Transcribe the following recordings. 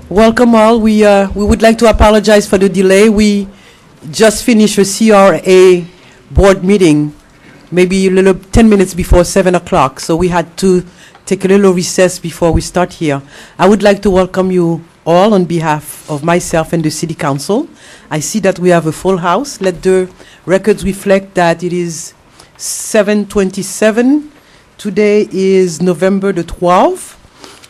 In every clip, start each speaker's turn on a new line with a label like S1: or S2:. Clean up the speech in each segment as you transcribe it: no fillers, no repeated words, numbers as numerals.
S1: Welcome all. We would like to apologize for the delay. We just finished a CRA board meeting, maybe a little 10 minutes before 7 o'clock. So we had to take a little recess before we start here. I would like to welcome you all on behalf of myself and the City Council. I see that we have a full house. Let the records reflect that it is 7:27. Today is November the 12th.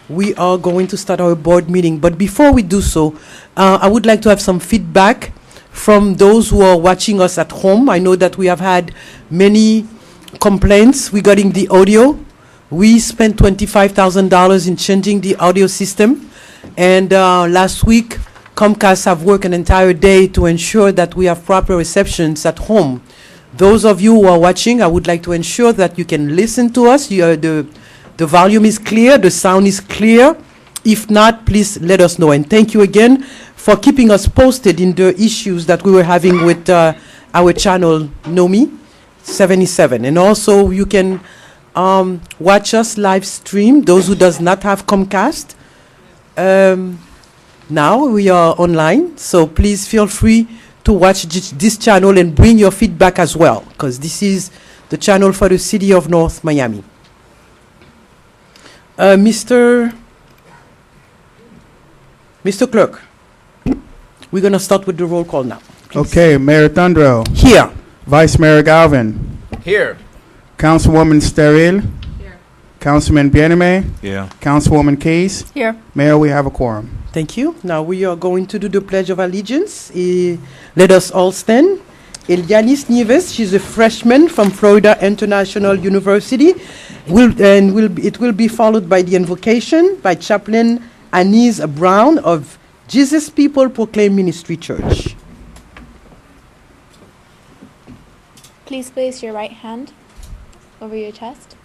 S1: We are going to start our board meeting. But before we do so, I would like to have some feedback from those who are watching us at home. I know that we have had many complaints regarding the audio. We spent $25,000 in changing the audio system. And last week, Comcast have worked an entire day to ensure that we have proper receptions at home. Those of you who are watching, I would like to ensure that you can listen to us. The volume is clear, the sound is clear. If not, please let us know. And thank you again for keeping us posted in the issues that we were having with our channel, NoMi 77. And also, you can watch us live stream, those who does not have Comcast. Now we are online, so please feel free to watch this channel and bring your feedback as well, because this is the channel for the city of North Miami. Mr. Clerk, we're going to start with the roll call now. Please.
S2: Okay, Mayor Thundrell.
S1: Here.
S2: Vice Mayor Galvin.
S3: Here.
S2: Councilwoman Steril.
S4: Here.
S2: Councilman Bieneme.
S3: Yeah.
S2: Councilwoman Keys.
S4: Here.
S2: Mayor, we have a quorum.
S1: Thank you. Now we are going to do the Pledge of Allegiance. Let us all stand. Elianis Nieves, she's a freshman from Florida International University. It will be followed by the invocation by Chaplain Anise Brown of Jesus People Proclaim Ministry Church.
S5: Please place your right hand over your chest.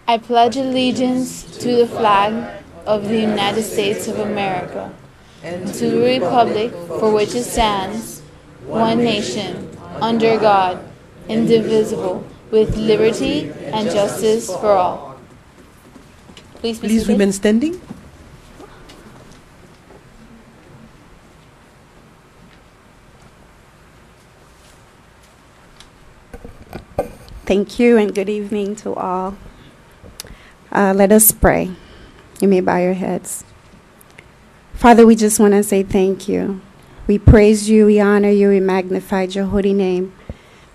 S5: I pledge allegiance to the flag of the United States of America and to the republic for which it stands, one nation, under God, indivisible, with liberty and justice for all. Please
S1: remain standing.
S6: Thank you and good evening to all. Let us pray. You may bow your heads. Father, we just want to say thank you. We praise you, we honor you, we magnify your holy name.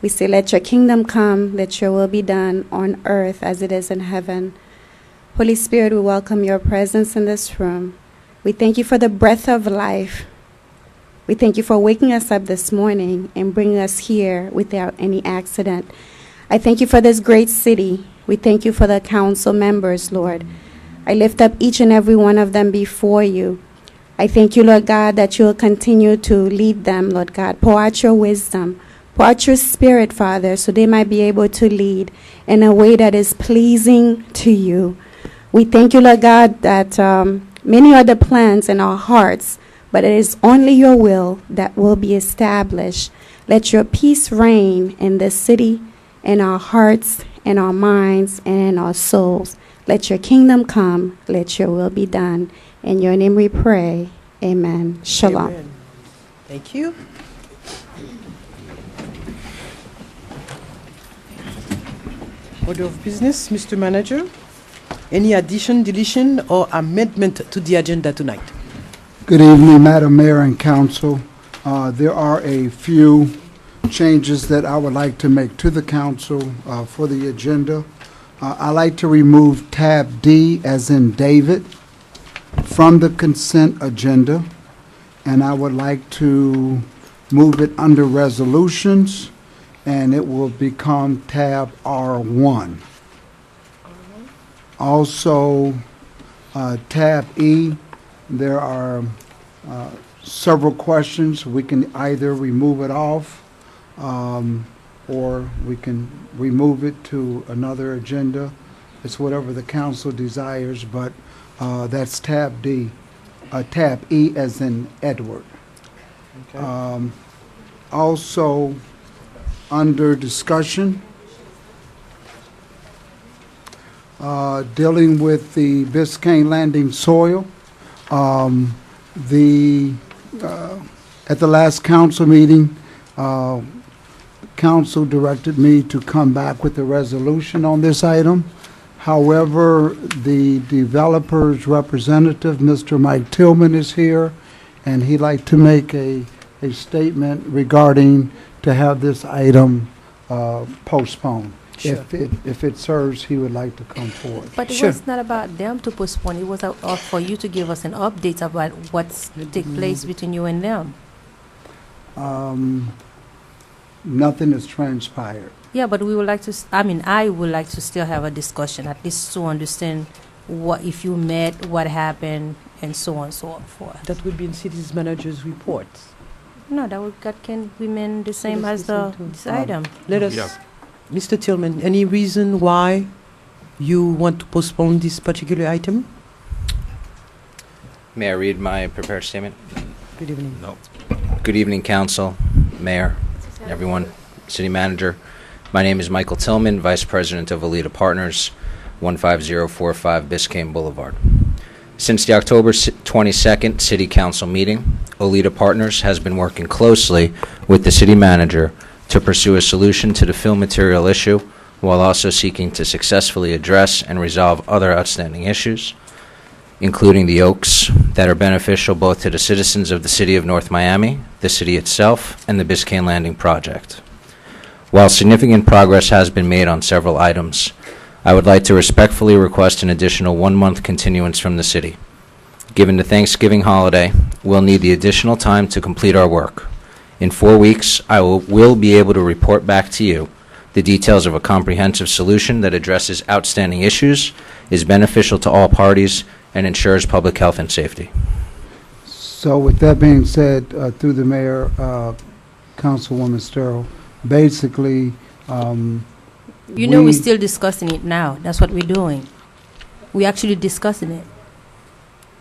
S6: We say, let your kingdom come, let your will be done on earth as it is in heaven. Holy Spirit, we welcome your presence in this room. We thank you for the breath of life. We thank you for waking us up this morning and bringing us here without any accident. I thank you for this great city. We thank you for the council members, Lord. I lift up each and every one of them before you. I thank you, Lord God, that you will continue to lead them, Lord God. Pour out your wisdom. Pour out your spirit, Father, so they might be able to lead in a way that is pleasing to you. We thank you, Lord God, that many are the plans in our hearts, but it is only your will that will be established. Let your peace reign in this city, in our hearts, in our minds, and in our souls. Let your kingdom come. Let your will be done. In your name we pray. Amen. Shalom.
S1: Amen. Thank you. Order of business, Mr. Manager. Any addition, deletion, or amendment to the agenda tonight?
S7: Good evening, Madam Mayor and Council. There are a few changes that I would like to make to the Council for the agenda. I'd like to remove tab D, as in David, from the consent agenda, and I would like to move it under resolutions, and it will become tab R1. Also, tab E, there are several questions. We can either remove it off, or we can remove it to another agenda. It's whatever the council desires, but that's tab D, tab E as in Edward. Okay. Also, under discussion, dealing with the Biscayne Landing soil. At the last council meeting, council directed me to come back with a resolution on this item. However, the developer's representative, Mr. Mike Tillman, is here, and he'd like to make a statement regarding to have this item postponed.
S1: Sure.
S7: If it serves, he would like to come forward.
S3: But it
S1: Sure.
S3: was not about them to postpone. It was for you to give us an update about what's take place between you and them.
S7: Nothing has transpired.
S3: Yeah, but we would like to. I would like to still have a discussion, at least to understand what if you met, what happened, and so on and so forth.
S1: That would be in city's manager's report.
S3: No, that can remain the same as this item.
S1: Let us,
S4: Yeah.
S1: Mr. Tillman, any reason why you want to postpone this particular item?
S8: May I read my prepared statement?
S1: Good evening.
S4: No.
S8: Good evening, council, mayor, everyone, city manager. My name is Michael Tillman, vice president of Alita Partners, 15045 Biscayne Boulevard. Since the October 22nd city council meeting, Alita Partners has been working closely with the city manager to pursue a solution to the fill material issue while also seeking to successfully address and resolve other outstanding issues, including the oaks that are beneficial both to the citizens of the city of North Miami, the city itself, and the Biscayne Landing project. While significant progress has been made on several items, I would like to respectfully request an additional 1-month continuance from the city. Given the Thanksgiving holiday, we'll need the additional time to complete our work. In 4 weeks, I will be able to report back to you the details of a comprehensive solution that addresses outstanding issues, is beneficial to all parties, and ensures public health and safety.
S7: So with that being said, through the mayor, Councilwoman Sterl, basically,
S3: We're still discussing it now. That's what we're doing. We're actually discussing it.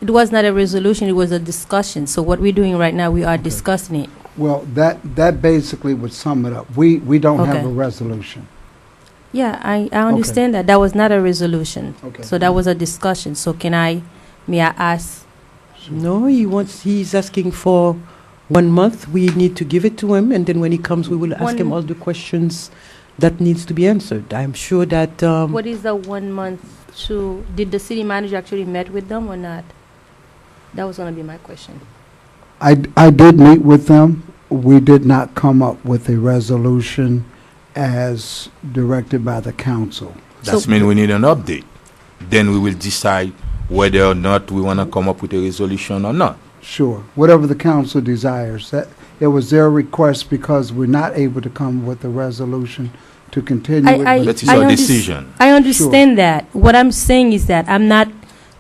S3: It was not a resolution, it was a discussion. So what we're doing right now, we are discussing it.
S7: well, that basically would sum it up. We don't have
S3: Okay.
S7: a resolution.
S3: Yeah, I understand that. That was not a resolution.
S7: Okay.
S3: So that was a discussion. So may I ask?
S1: No, he's asking for 1 month. We need to give it to him, and then when he comes, we will ask him all the questions that needs to be answered. I'm sure that,
S3: What is the 1 month to, did the city manager actually met with them or not? That was going to be my question.
S7: I did meet with them. We did not come up with a resolution as directed by the council.
S4: That means we need an update. Then we will decide whether or not we want to come up with a resolution or not.
S7: Sure, whatever the council desires. That it was their request because we're not able to come with a resolution to continue it. but-
S4: That is our decision.
S3: I understand that. What I'm saying is that I'm not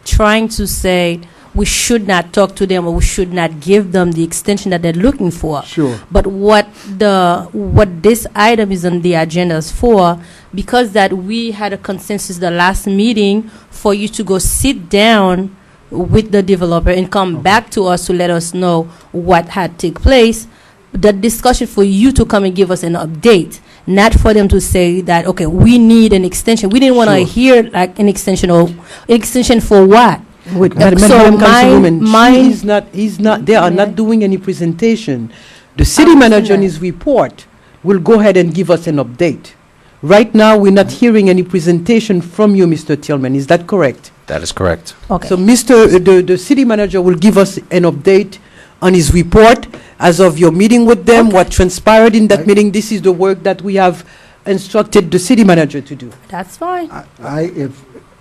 S3: trying to say we should not talk to them or we should not give them the extension that they're looking for.
S7: Sure.
S3: But what this item is on the agenda is for, because that we had a consensus the last meeting for you to go sit down with the developer and come back to us to let us know what had take place. The discussion for you to come and give us an update, not for them to say that, okay, we need an extension. We didn't want to
S7: Sure.
S3: hear like an extension or extension for what?
S1: Wait,
S3: Okay.
S1: Madam
S3: So
S1: Councilwoman,
S3: mine-
S1: they are not doing any presentation. The city manager in his report will go ahead and give us an update. Right now, we're not hearing any presentation from you, Mr. Tillman. Is that correct?
S8: That is correct.
S3: Okay.
S1: So the city manager will give us an update on his report as of your meeting with them, what transpired in that
S7: Right.
S1: meeting. This is the work that we have instructed the city manager to do.
S3: That's fine.
S7: If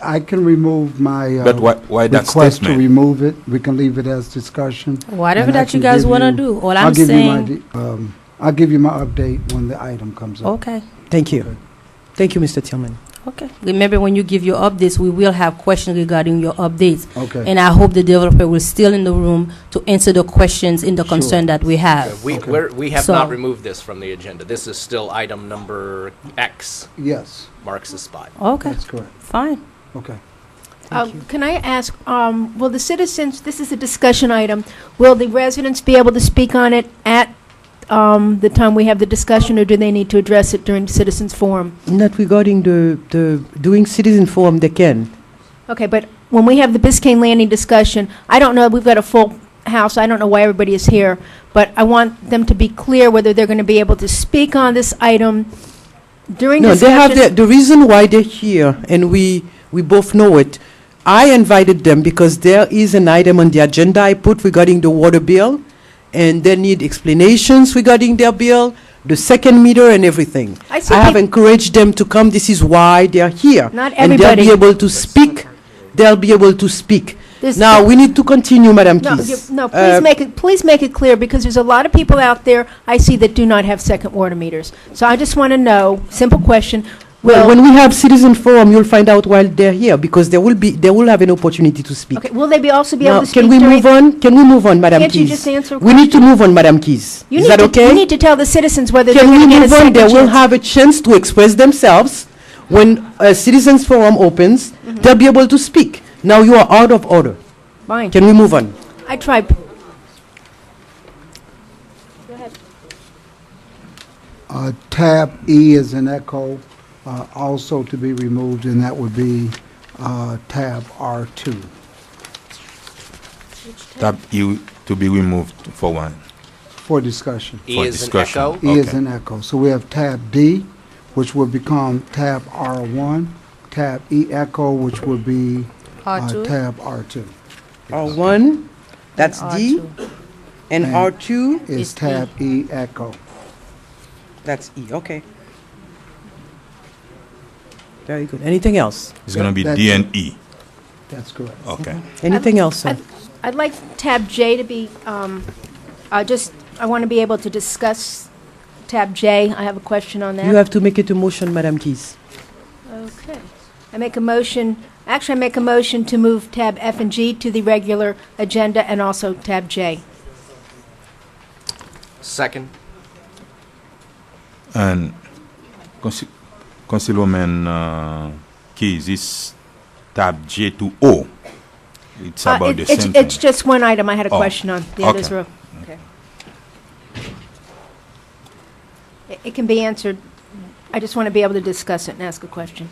S7: I can remove my
S4: But why that
S7: request to
S4: statement?
S7: remove it, we can leave it as discussion.
S3: Whatever
S7: And I
S3: that you
S7: can
S3: guys
S7: give
S3: want to
S7: you-
S3: do. All
S7: I'll
S3: I'm
S7: give you my
S3: saying.
S7: I'll give you my update when the item comes up.
S3: Okay.
S1: Thank you. Thank you, Mr. Tillman.
S3: Okay. Remember, when you give your updates, we will have questions regarding your updates.
S7: Okay.
S3: And I hope the developer will still in the room to answer the questions in the
S7: Sure.
S3: concern that we have.
S9: We have
S3: So-
S9: not removed this from the agenda. This is still item number X,
S7: Yes,
S9: marks the spot.
S3: Okay.
S7: that's correct.
S3: Fine.
S7: Okay.
S10: Can I ask, will the citizens, this is a discussion item, will the residents be able to speak on it at the time we have the discussion, or do they need to address it during citizens forum?
S1: Not regarding the doing citizen forum, they can.
S10: Okay, but when we have the Biscayne Landing discussion, I don't know, we've got a full house, I don't know why everybody is here, but I want them to be clear whether they're going to be able to speak on this item during
S1: No, they have
S10: discussion.
S1: the reason why they're here, and we both know it. I invited them because there is an item on the agenda I put regarding the water bill, and they need explanations regarding their bill, the second meter and everything.
S10: I see
S1: I have
S10: peop-
S1: encouraged them to come. This is why they're here.
S10: Not
S1: And they'll
S10: everybody.
S1: be able to speak. They'll be able to speak.
S10: There's-
S1: Now, we need to continue, Madam
S10: No,
S1: Keys.
S10: no, please make it clear, because there's a lot of people out there I see that do not have second water meters. So I just want to know, simple question,
S1: Well,
S10: will,
S1: when we have citizen forum, you'll find out while they're here, because they will have an opportunity to speak.
S10: okay, will they be also be able
S1: Now,
S10: to speak
S1: can we
S10: during?
S1: move on? Can we move on, Madam
S10: Can't
S1: Keys?
S10: you just answer a
S1: We need to
S10: question?
S1: move on, Madam Keys.
S10: You
S1: Is
S10: need
S1: that
S10: to-
S1: okay?
S10: You need to tell the citizens whether they're
S1: Can we
S10: going to get a
S1: move on?
S10: second
S1: They will
S10: chance.
S1: have a chance to express themselves. When a citizens forum opens, they'll be able to speak. Now you are out of order.
S10: Fine.
S1: Can we move on?
S10: I tried.
S7: Tab E is an echo, also to be removed, and that would be tab R2.
S4: Tab E to be removed for one.
S7: For discussion.
S9: E
S4: For
S9: is an
S4: discussion.
S9: echo.
S7: E is
S4: Okay.
S7: an echo. So we have tab D, which would become tab R1, tab E echo, which would be
S3: R2?
S7: tab R2.
S1: R1, that's D,
S3: R2.
S1: and
S7: And-
S1: R2,
S7: Is
S3: Is
S7: tab E echo.
S1: that's E. Okay. Very good. Anything else?
S4: It's going to be
S7: That's-
S4: D and E.
S7: That's correct.
S4: Okay.
S1: Anything else, sir?
S10: I'd like tab J to be, I want to be able to discuss tab J. I have a question on that.
S1: You have to make it a motion, Madam Keys.
S10: Okay. I make a motion to move tab F and G to the regular agenda, and also tab J.
S9: Second.
S4: And Councilwoman Keys, is tab J to O. It's about the same
S10: It's
S4: thing.
S10: just one item I had a
S4: Oh,
S10: question on. The others
S4: okay.
S10: were, okay. It can be answered. I just want to be able to discuss it and ask a question.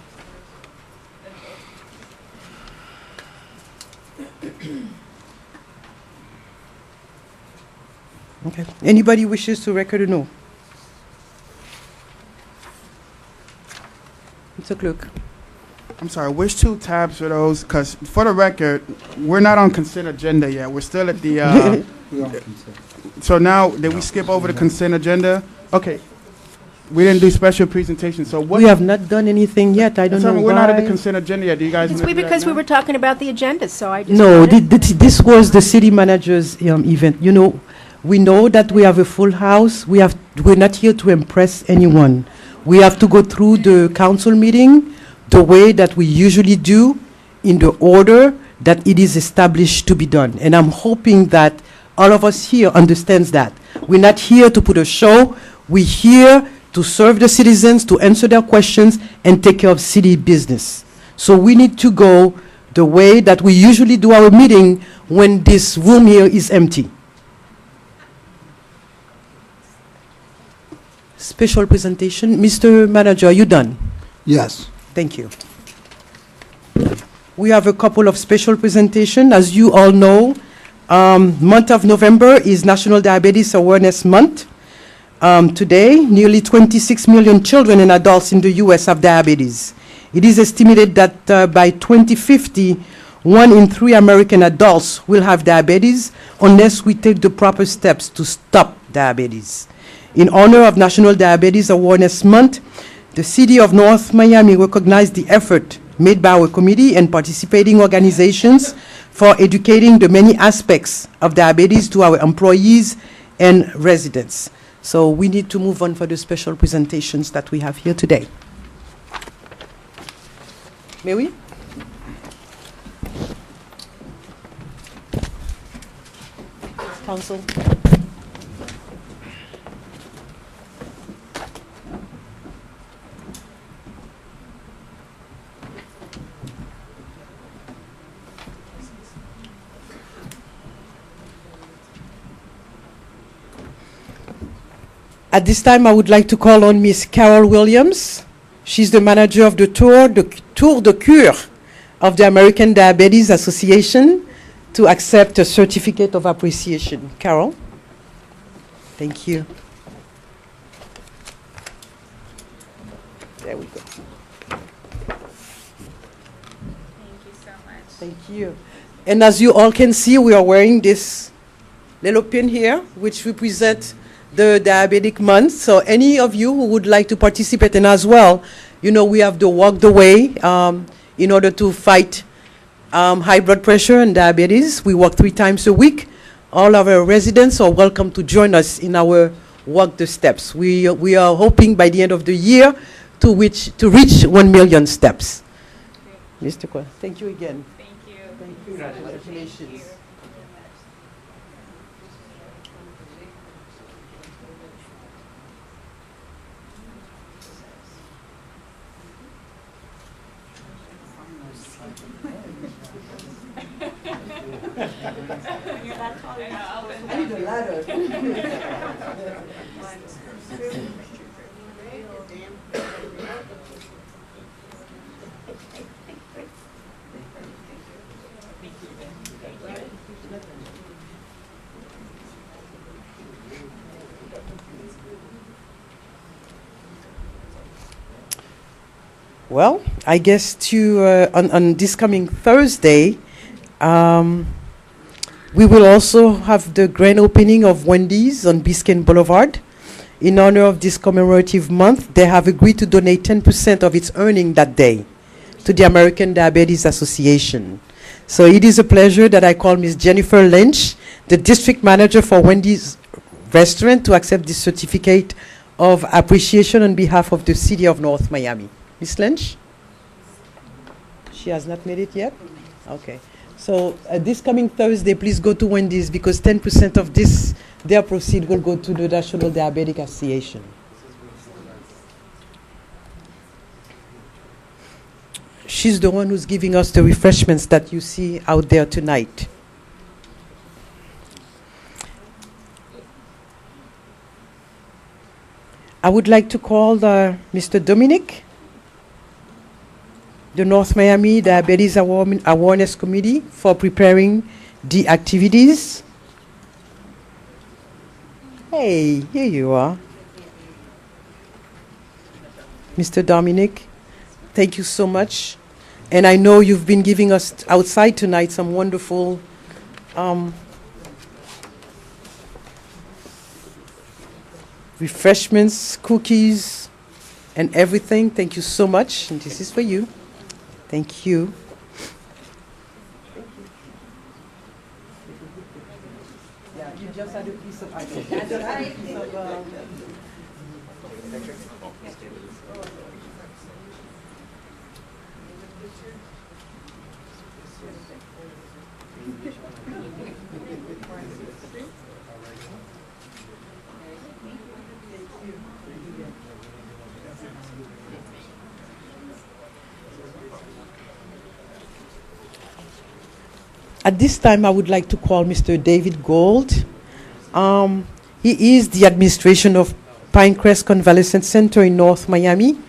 S1: Okay. Anybody wishes to record a no? Mr. Clerk.
S2: I'm sorry, which two tabs are those? Because for the record, we're not on consent agenda yet. We're still at the,
S7: We all consent.
S2: so now, did we skip over the consent agenda? Okay. We didn't do special presentation, so what?
S1: We have not done anything yet. I don't know
S2: We're not at the
S1: why.
S2: consent agenda yet. Do you guys
S10: It's
S2: want to do that
S10: because we
S2: now?
S10: were talking about the agenda, so I just.
S1: No,
S10: wanted-
S1: this was the city manager's event. You know, we know that we have a full house. We're not here to impress anyone. We have to go through the council meeting the way that we usually do, in the order that it is established to be done. And I'm hoping that all of us here understands that. We're not here to put a show. We're here to serve the citizens, to answer their questions, and take care of city business. So we need to go the way that we usually do our meeting when this room here is empty. Special presentation. Mr. Manager, are you done?
S7: Yes.
S1: Thank you. We have a couple of special presentation. As you all know, month of November is National Diabetes Awareness Month. Today, nearly 26 million children and adults in the U.S. have diabetes. It is estimated that by 2050, 1 in 3 American adults will have diabetes unless we take the proper steps to stop diabetes. In honor of National Diabetes Awareness Month, the City of North Miami recognized the effort made by our committee and participating organizations for educating the many aspects of diabetes to our employees and residents. So we need to move on for the special presentations that we have here today. May we? Council. At this time, I would like to call on Miss Carol Williams. She's the manager of the Tour de Cure of the American Diabetes Association to accept a certificate of appreciation. Carol? Thank you. There we go.
S11: Thank you so much.
S1: Thank you. And as you all can see, we are wearing this little pin here, which represents the diabetic month. So any of you who would like to participate in as well, you know, we have the Walk the Way in order to fight high blood pressure and diabetes. We walk 3 times a week. All of our residents are welcome to join us in our Walk the Steps. We are hoping by the end of the year to reach 1 million steps. Mr. Kwa, thank you again.
S11: Thank you.
S1: Thank you. Congratulations. I need a ladder. Well, I guess on this coming Thursday, we will also have the grand opening of Wendy's on Biscayne Boulevard. In honor of this commemorative month, they have agreed to donate 10% of its earning that day to the American Diabetes Association. So it is a pleasure that I call Ms. Jennifer Lynch, the district manager for Wendy's restaurant, to accept this certificate of appreciation on behalf of the city of North Miami. Ms. Lynch? She has not made it yet? Okay. So this coming Thursday, please go to Wendy's because 10% of their proceed will go to the National Diabetic Association. She's the one who's giving us the refreshments that you see out there tonight. I would like to call Mr. Dominic, the North Miami Diabetes Awareness Committee, for preparing the activities. Hey, here you are. Mr. Dominic, thank you so much. And I know you've been giving us outside tonight some wonderful refreshments, cookies, and everything. Thank you so much. And this is for you. Thank you. Yeah, you just had a piece of At this time, I would like to call Mr. David Gold. He is the administration of Pinecrest Convalescent Center in North Miami.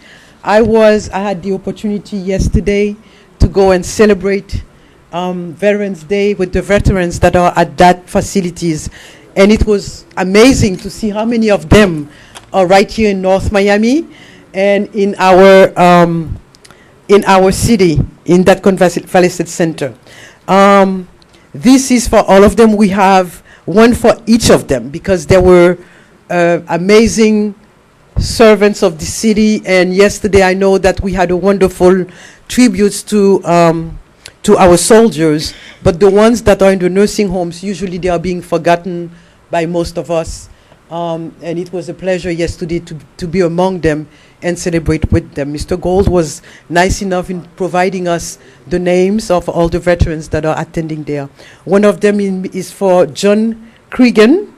S1: I had the opportunity yesterday to go and celebrate Veterans Day with the veterans that are at that facilities. And it was amazing to see how many of them are right here in North Miami and in our city, in that convalescent center. This is for all of them. We have one for each of them because they were amazing servants of the city. And yesterday I know that we had a wonderful tributes to our soldiers. But the ones that are in the nursing homes, usually they are being forgotten by most of us. And it was a pleasure yesterday to be among them and celebrate with them. Mr. Gold was nice enough in providing us the names of all the veterans that are attending there. One of them is for John Cregan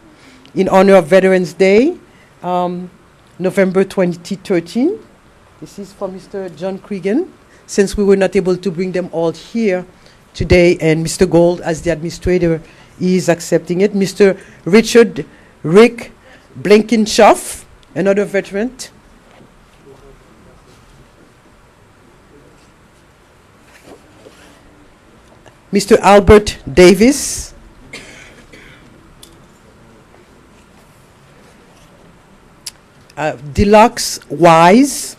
S1: in honor of Veterans Day, November 2013. This is for Mr. John Cregan, since we were not able to bring them all here today, and Mr. Gold, as the administrator, is accepting it. Mr. Rick Blenkinshoff Another veteran? Mr. Albert Davis. Deluxe Wise.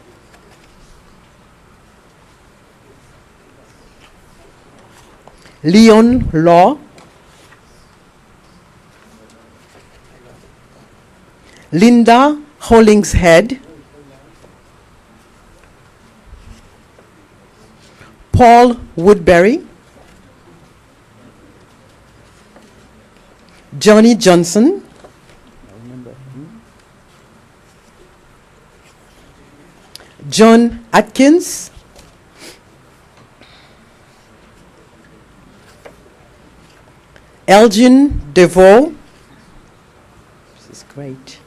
S1: Leon Law. Linda Hollingshead. Paul Woodbury. Johnny Johnson. John Atkins. Elgin DeVoe. This is great.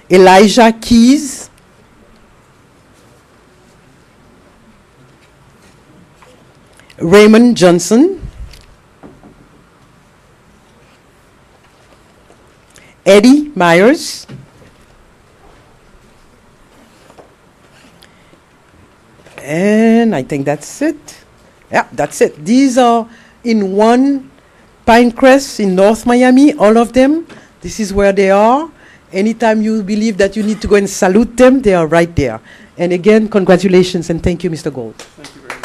S1: Elijah Keys. Raymond Johnson. Eddie Myers. And I think that's it. Yeah, that's it. These are in one Pinecrest in North Miami, all of them. This is where they are. Anytime you believe that you need to go and salute them, they are right there. And again, congratulations and thank you, Mr. Gold.
S2: Thank you very much.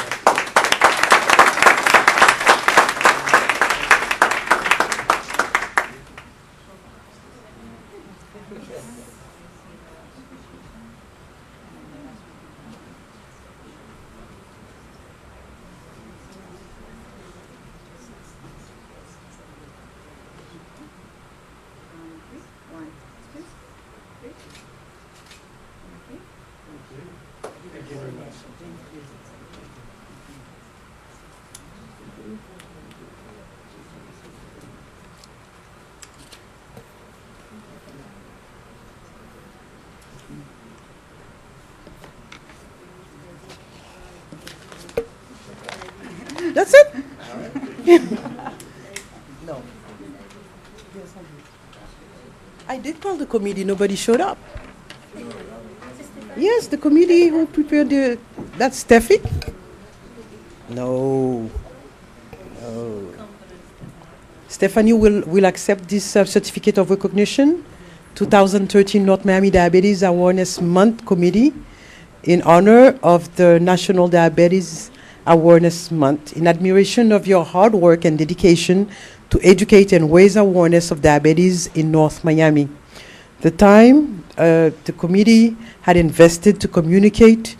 S1: That's it? No. I did call the committee, nobody showed up. Yes, the committee who prepared the, that's Steffi? No. No. Stephanie will accept this certificate of recognition, 2013 North Miami Diabetes Awareness Month Committee, in honor of the National Diabetes Awareness Month, in admiration of your hard work and dedication to educate and raise awareness of diabetes in North Miami. The time the committee had invested to communicate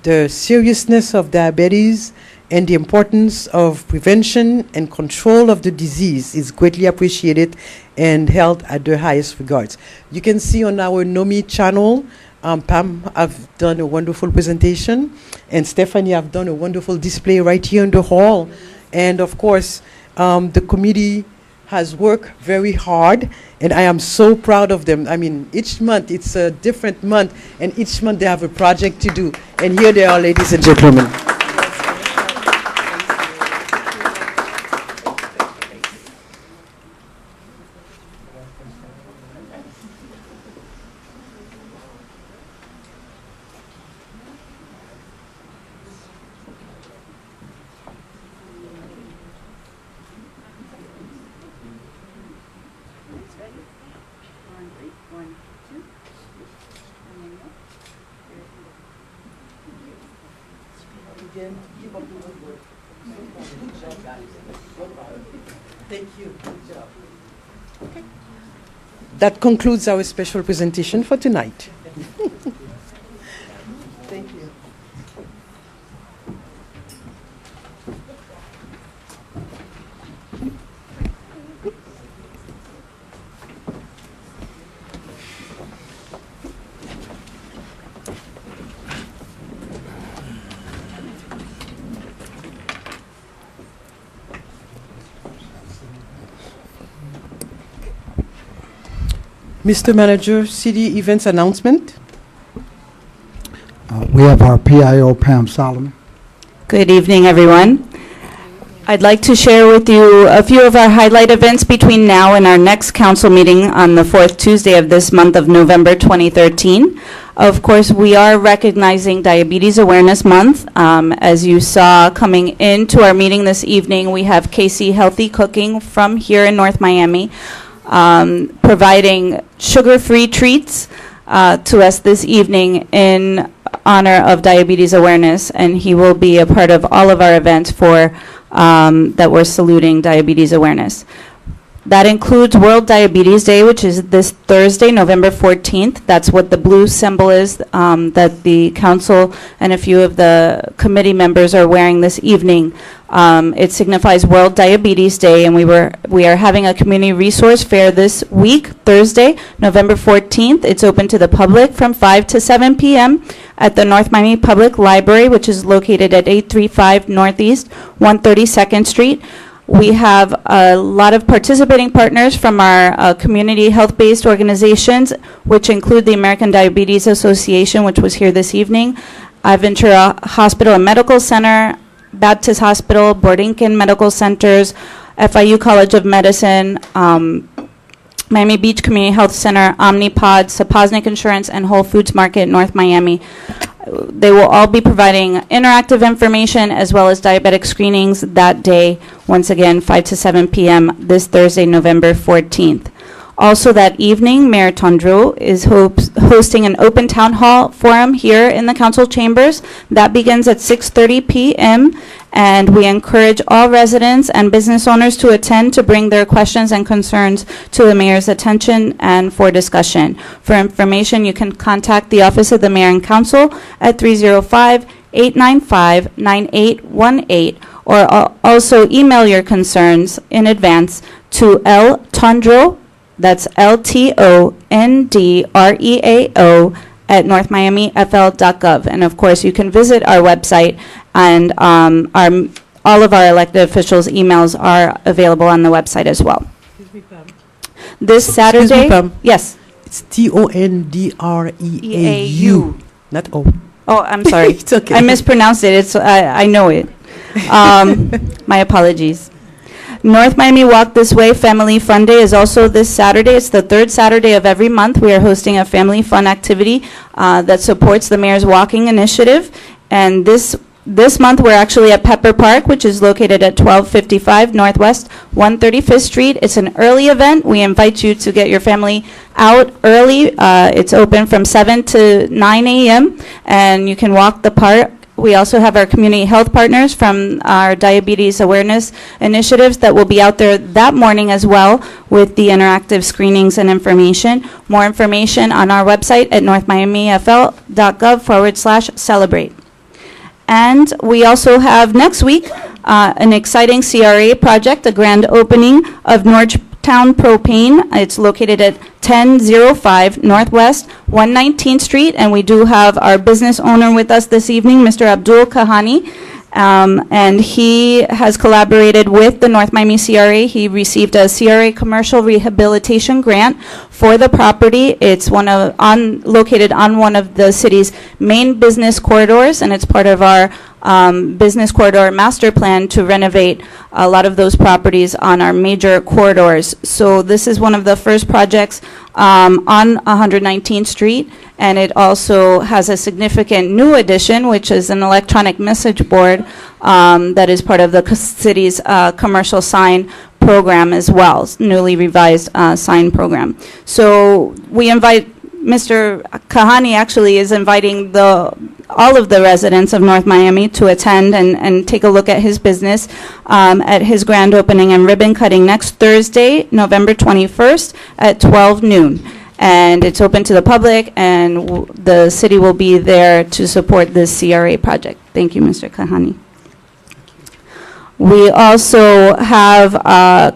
S1: the seriousness of diabetes and the importance of prevention and control of the disease is greatly appreciated and held at the highest regards. You can see on our NoMi channel, Pam have done a wonderful presentation, and Stephanie have done a wonderful display right here in the hall. And of course, the committee has worked very hard, and I am so proud of them. I mean, each month it's a different month, and each month they have a project to do. And here they are, ladies and gentlemen. Thank you. Good job. Okay. That concludes our special presentation for tonight. Thank you. Mr. Manager, city events announcement.
S7: We have our PIO, Pam Solomon.
S12: Good evening, everyone. I'd like to share with you a few of our highlight events between now and our next council meeting on the fourth Tuesday of this month of November 2013. Of course, we are recognizing Diabetes Awareness Month. As you saw coming into our meeting this evening, we have KC Healthy Cooking from here in North Miami, providing sugar-free treats to us this evening in honor of diabetes awareness, and he will be a part of all of our events for that we're saluting diabetes awareness. That includes World Diabetes Day, which is this Thursday, November 14th. That's what the blue symbol is that the council and a few of the committee members are wearing this evening. It signifies World Diabetes Day, and we are having a community resource fair this week, Thursday, November 14th. It's open to the public from 5 to 7 p.m. at the North Miami Public Library, which is located at 835 Northeast 132nd Street. We have a lot of participating partners from our community health-based organizations, which include the American Diabetes Association, which was here this evening, Aventura Hospital and Medical Center, Baptist Hospital, Borinquen Medical Centers, FIU College of Medicine, Miami Beach Community Health Center, Omnipod, Sapoznik Insurance, and Whole Foods Market, North Miami. They will all be providing interactive information as well as diabetic screenings that day, once again, 5 to 7 p.m. this Thursday, November 14th. Also that evening, Mayor Tondreau is hosting an open town hall forum here in the council chambers. That begins at 6:30 p.m. and we encourage all residents and business owners to attend to bring their questions and concerns to the mayor's attention and for discussion. For information, you can contact the Office of the Mayor and Council at 305-895-9818 or also email your concerns in advance to ltondreau, that's LTONDREAO at northmiamifl.gov. And of course, you can visit our website, and all of our elected officials' emails are available on the website as well. This Saturday,
S1: Excuse me, Pam.
S12: yes.
S1: It's TONDREAU, not O.
S12: Oh, I'm sorry.
S1: It's okay.
S12: I mispronounced it. It's I know it. My apologies. North Miami Walk This Way Family Fun Day is also this Saturday. It's the third Saturday of every month. We are hosting a family fun activity that supports the Mayor's Walking Initiative. And this month we're actually at Pepper Park, which is located at 1255 Northwest 135th Street. It's an early event. We invite you to get your family out early. It's open from 7 to 9 a.m. and you can walk the park. We also have our community health partners from our diabetes awareness initiatives that will be out there that morning as well with the interactive screenings and information. More information on our website at northmiamifl.gov/celebrate. And we also have next week an exciting CRA project, a grand opening of Northtown Propane. It's located at 1005 Northwest 119th Street, and we do have our business owner with us this evening, Mr. Abdul Kahani, and he has collaborated with the North Miami CRA. He received a CRA commercial rehabilitation grant for the property. It's located on one of the city's main business corridors, and it's part of our business corridor master plan to renovate a lot of those properties on our major corridors. So this is one of the first projects on 119th Street, and it also has a significant new addition, which is an electronic message board that is part of the city's commercial sign program as well, newly revised sign program. So we invite Mr. Kahani actually is inviting all of the residents of North Miami to attend and take a look at his business at his grand opening and ribbon cutting next Thursday, November 21st at 12 noon. And it's open to the public, and the city will be there to support this CRA project. Thank you, Mr. Kahani. We also have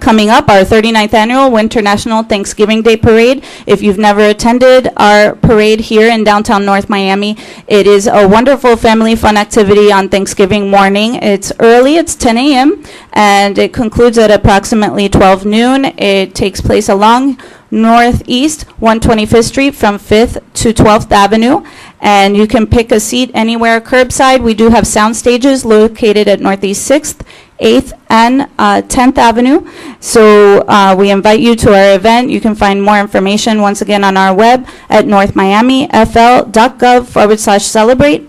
S12: coming up our 39th annual Winter National Thanksgiving Day Parade. If you've never attended our parade here in downtown North Miami, it is a wonderful family fun activity on Thanksgiving morning. It's early, it's 10 a.m., and it concludes at approximately 12 noon. It takes place along Northeast 125th Street from 5th to 12th Avenue, and you can pick a seat anywhere curbside. We do have sound stages located at Northeast 6th, 8th, and 10th Avenue. So we invite you to our event. You can find more information once again on our web at northmiamifl.gov/celebrate.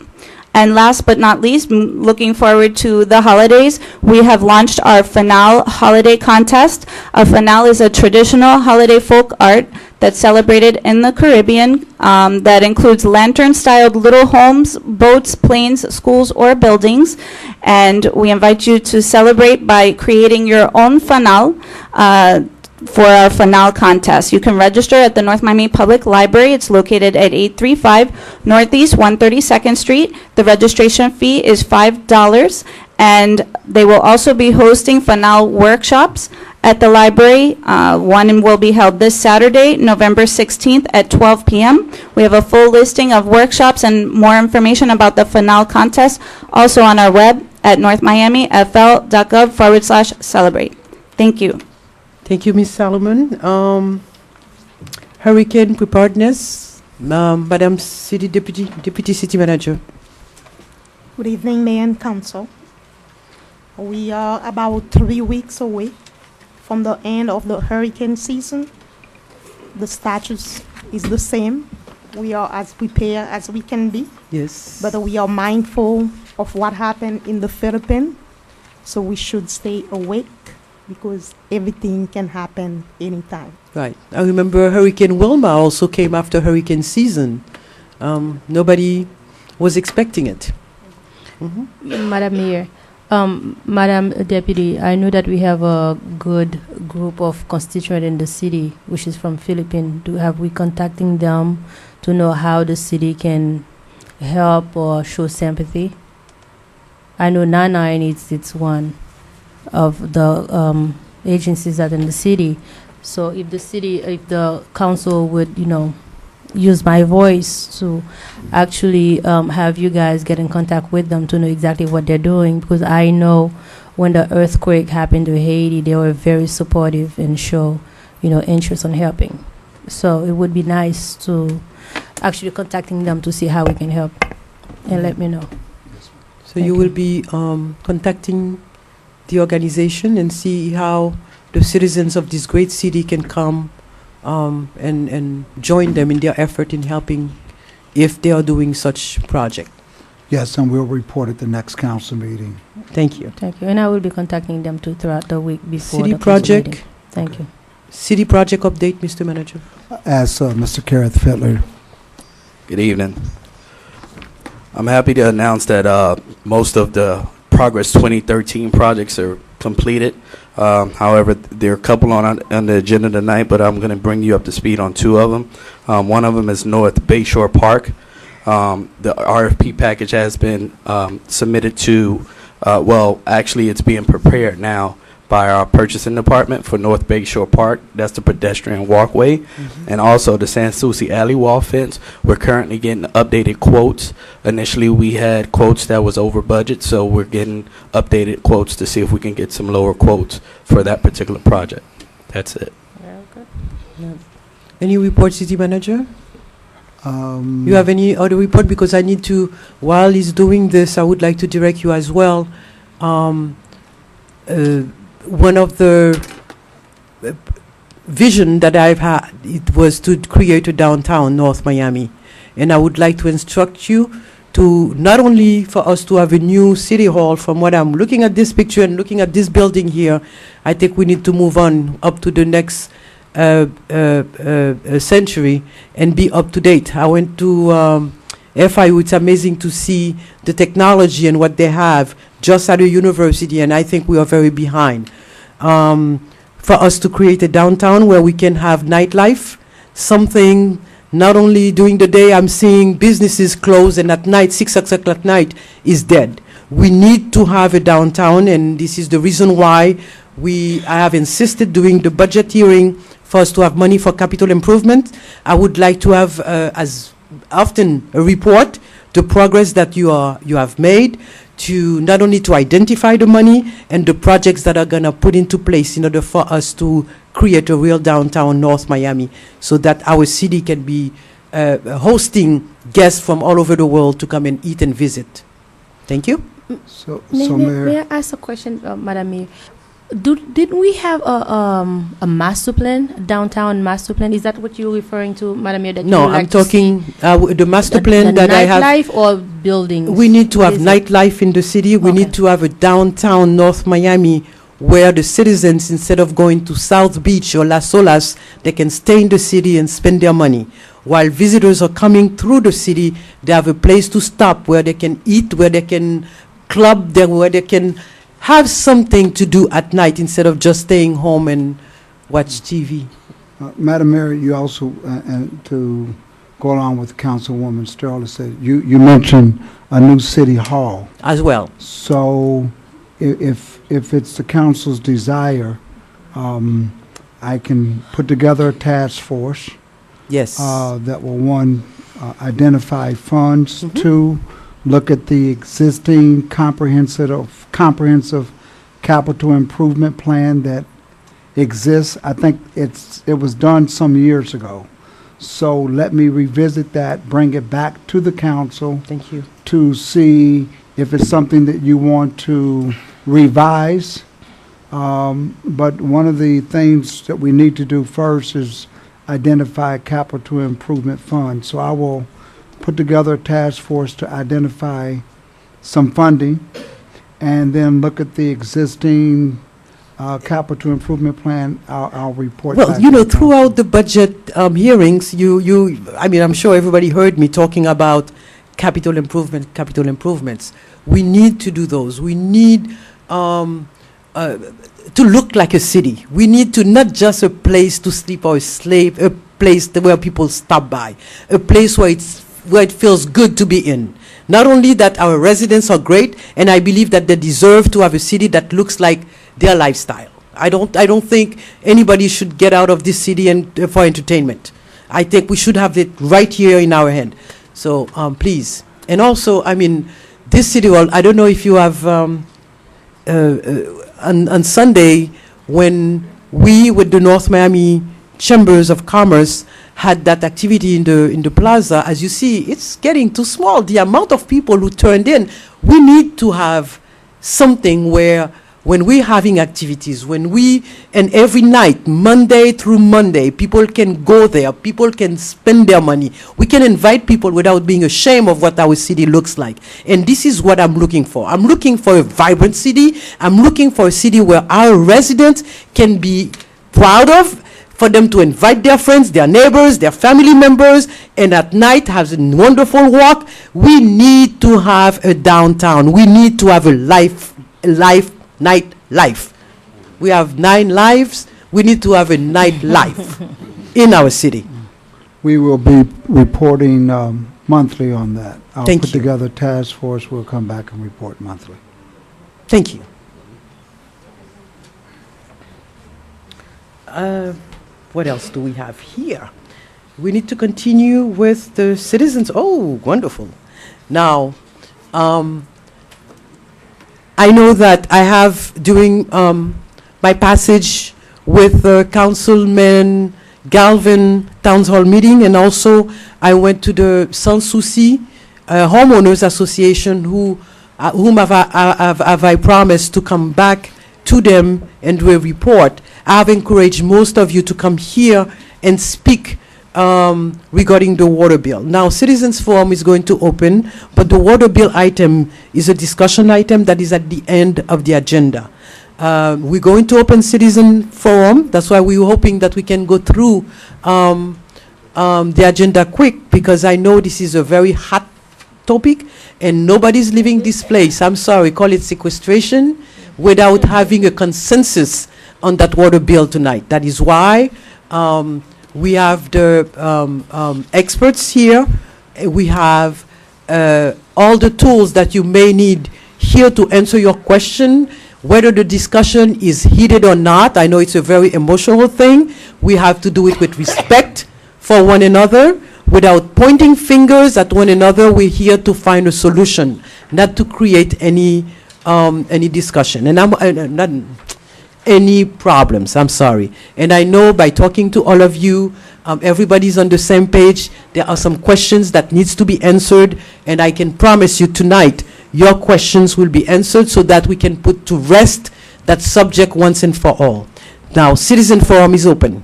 S12: And last but not least, looking forward to the holidays, we have launched our Fanal Holiday Contest. A Fanal is a traditional holiday folk art that's celebrated in the Caribbean that includes lantern-styled little homes, boats, planes, schools, or buildings. And we invite you to celebrate by creating your own Fanal for our Fanal contest. You can register at the North Miami Public Library. It's located at 835 Northeast 132nd Street. The registration fee is $5, and they will also be hosting Fanal workshops at the library. One will be held this Saturday, November 16th at 12 p.m. We have a full listing of workshops and more information about the Fanal contest also on our web at northmiamifl.gov/celebrate. Thank you.
S1: Thank you, Ms. Solomon. Hurricane preparedness, Madam Deputy City Manager.
S13: Good evening, Mayor and Council. We are about 3 weeks away from the end of the hurricane season. The status is the same. We are as prepared as we can be.
S1: Yes.
S13: But we are mindful of what happened in the Philippines, so we should stay awake, because everything can happen anytime.
S1: Right. I remember Hurricane Wilma also came after hurricane season. Nobody was expecting it.
S3: Madam Mayor, Madam Deputy, I know that we have a good group of constituents in the city, which is from Philippines. Have we contacting them to know how the city can help or show sympathy? I know Nana it's one of the agencies that in the city. So if the council would, use my voice to actually have you guys get in contact with them to know exactly what they're doing, because I know when the earthquake happened to Haiti, they were very supportive and show, interest in helping. So it would be nice to actually contacting them to see how we can help and let me know.
S1: So you will be contacting the organization and see how the citizens of this great city can come and join them in their effort in helping if they are doing such project.
S7: Yes, and we'll report at the next council meeting.
S1: Thank you.
S3: Thank you. And I will be contacting them too throughout the week before
S1: City
S3: the council
S1: project.
S3: meeting. Thank you.
S1: City project update, Mr. Manager.
S7: As Mr. Kareth Fittler.
S14: Good evening. I'm happy to announce that most of the Progress 2013 projects are completed. However, there are a couple on the agenda tonight, but I'm going to bring you up to speed on two of them. One of them is North Bayshore Park. The RFP package has been submitted to, actually it's being prepared now by our purchasing department for North Bayshore Park. That's the pedestrian walkway. And also the San Souci alley wall fence. We're currently getting updated quotes. Initially we had quotes that was over budget, so we're getting updated quotes to see if we can get some lower quotes for that particular project. That's it.
S3: Very good.
S1: Any report, City Manager? You have any other report? Because I need to, while he's doing this, I would like to direct you as well. One of the vision that I've had, it was to create a downtown North Miami. And I would like to instruct you to not only for us to have a new city hall. From what I'm looking at this picture and looking at this building here, I think we need to move on up to the next century and be up to date. I went to FIU. It's amazing to see the technology and what they have just at a university, and I think we are very behind. For us to create a downtown where we can have nightlife, something not only during the day, I'm seeing businesses close, and at night, 6 o'clock at night is dead. We need to have a downtown, and this is the reason why I have insisted during the budget hearing for us to have money for capital improvement. I would like to have, as often, a report, the progress that you have made, to not only to identify the money and the projects that are going to put into place in order for us to create a real downtown North Miami, so that our city can be hosting guests from all over the world to come and eat and visit. Thank you.
S7: Mayor.
S3: May I ask a question, Madam Mayor? Didn't we have a master plan, downtown master plan? Is that what you're referring to, Madam Mayor? That
S1: No,
S3: you would
S1: I'm
S3: like to
S1: talking the master plan
S3: the
S1: that I have.
S3: nightlife or buildings?
S1: We need to have
S3: Is it-
S1: nightlife in the city. We need to have a downtown North Miami where the citizens, instead of going to South Beach or Las Olas, they can stay in the city and spend their money. While visitors are coming through the city, they have a place to stop where they can eat, where they can club, there where they can have something to do at night instead of just staying home and watch TV.
S7: Madam Mayor, you also, and to go along with Councilwoman Sterling said, you mentioned a new city hall.
S1: As well.
S7: So if it's the council's desire, I can put together a task force.
S1: Yes.
S7: That will, one, identify funds, two, look at the existing comprehensive capital improvement plan that exists. I think it was done some years ago. So let me revisit that, bring it back to the council.
S1: Thank you.
S7: To see if it's something that you want to revise. But one of the things that we need to do first is identify a capital improvement fund. So I will put together a task force to identify some funding and then look at the existing capital improvement plan. I'll report back.
S1: Well, you know, throughout the budget hearings, I mean, I'm sure everybody heard me talking about capital improvements. We need to do those. We need to look like a city. We need to not just a place to sleep or slave, a place where people stop by, a place where it feels good to be in. Not only that our residents are great, and I believe that they deserve to have a city that looks like their lifestyle. I don't think anybody should get out of this city and for entertainment. I think we should have it right here in our hand. So please. And also, I mean, this city hall, I don't know if you have on Sunday, when we with the North Miami Chambers of Commerce had that activity in the plaza, as you see, it's getting too small. The amount of people who turned in, we need to have something where when we're having activities, and every night, Monday through Monday, people can go there, people can spend their money. We can invite people without being ashamed of what our city looks like. And this is what I'm looking for. I'm looking for a vibrant city. I'm looking for a city where our residents can be proud of, for them to invite their friends, their neighbors, their family members, and at night have a wonderful walk. We need to have a downtown. We need to have a nightlife. We have 9 lives. We need to have a nightlife in our city.
S7: We will be reporting monthly on that. I'll
S1: Thank
S7: put
S1: you.
S7: together a task force. We'll come back and report monthly.
S1: Thank you. What else do we have here? We need to continue with the citizens. Oh, wonderful. Now, I know that I have, during my passage with Councilman Galvin Town Hall meeting, and also I went to the Sans Souci Homeowners Association, whom have I promised to come back to them and do a report. I have encouraged most of you to come here and speak regarding the water bill. Now, Citizens Forum is going to open, but the water bill item is a discussion item that is at the end of the agenda. We're going to open Citizen Forum. That's why we were hoping that we can go through the agenda quick, because I know this is a very hot topic and nobody's leaving this place. I'm sorry, call it sequestration, without having a consensus on that water bill tonight. That is why we have the experts here. We have all the tools that you may need here to answer your question, whether the discussion is heated or not. I know it's a very emotional thing. We have to do it with respect for one another, without pointing fingers at one another. We're here to find a solution, not to create any discussion. And not any problems, I'm sorry. And I know by talking to all of you, Everybody's on the same page. There are some questions that needs to be answered, and I can promise you tonight, your questions will be answered so that we can put to rest that subject once and for all. Now, Citizen Forum is open.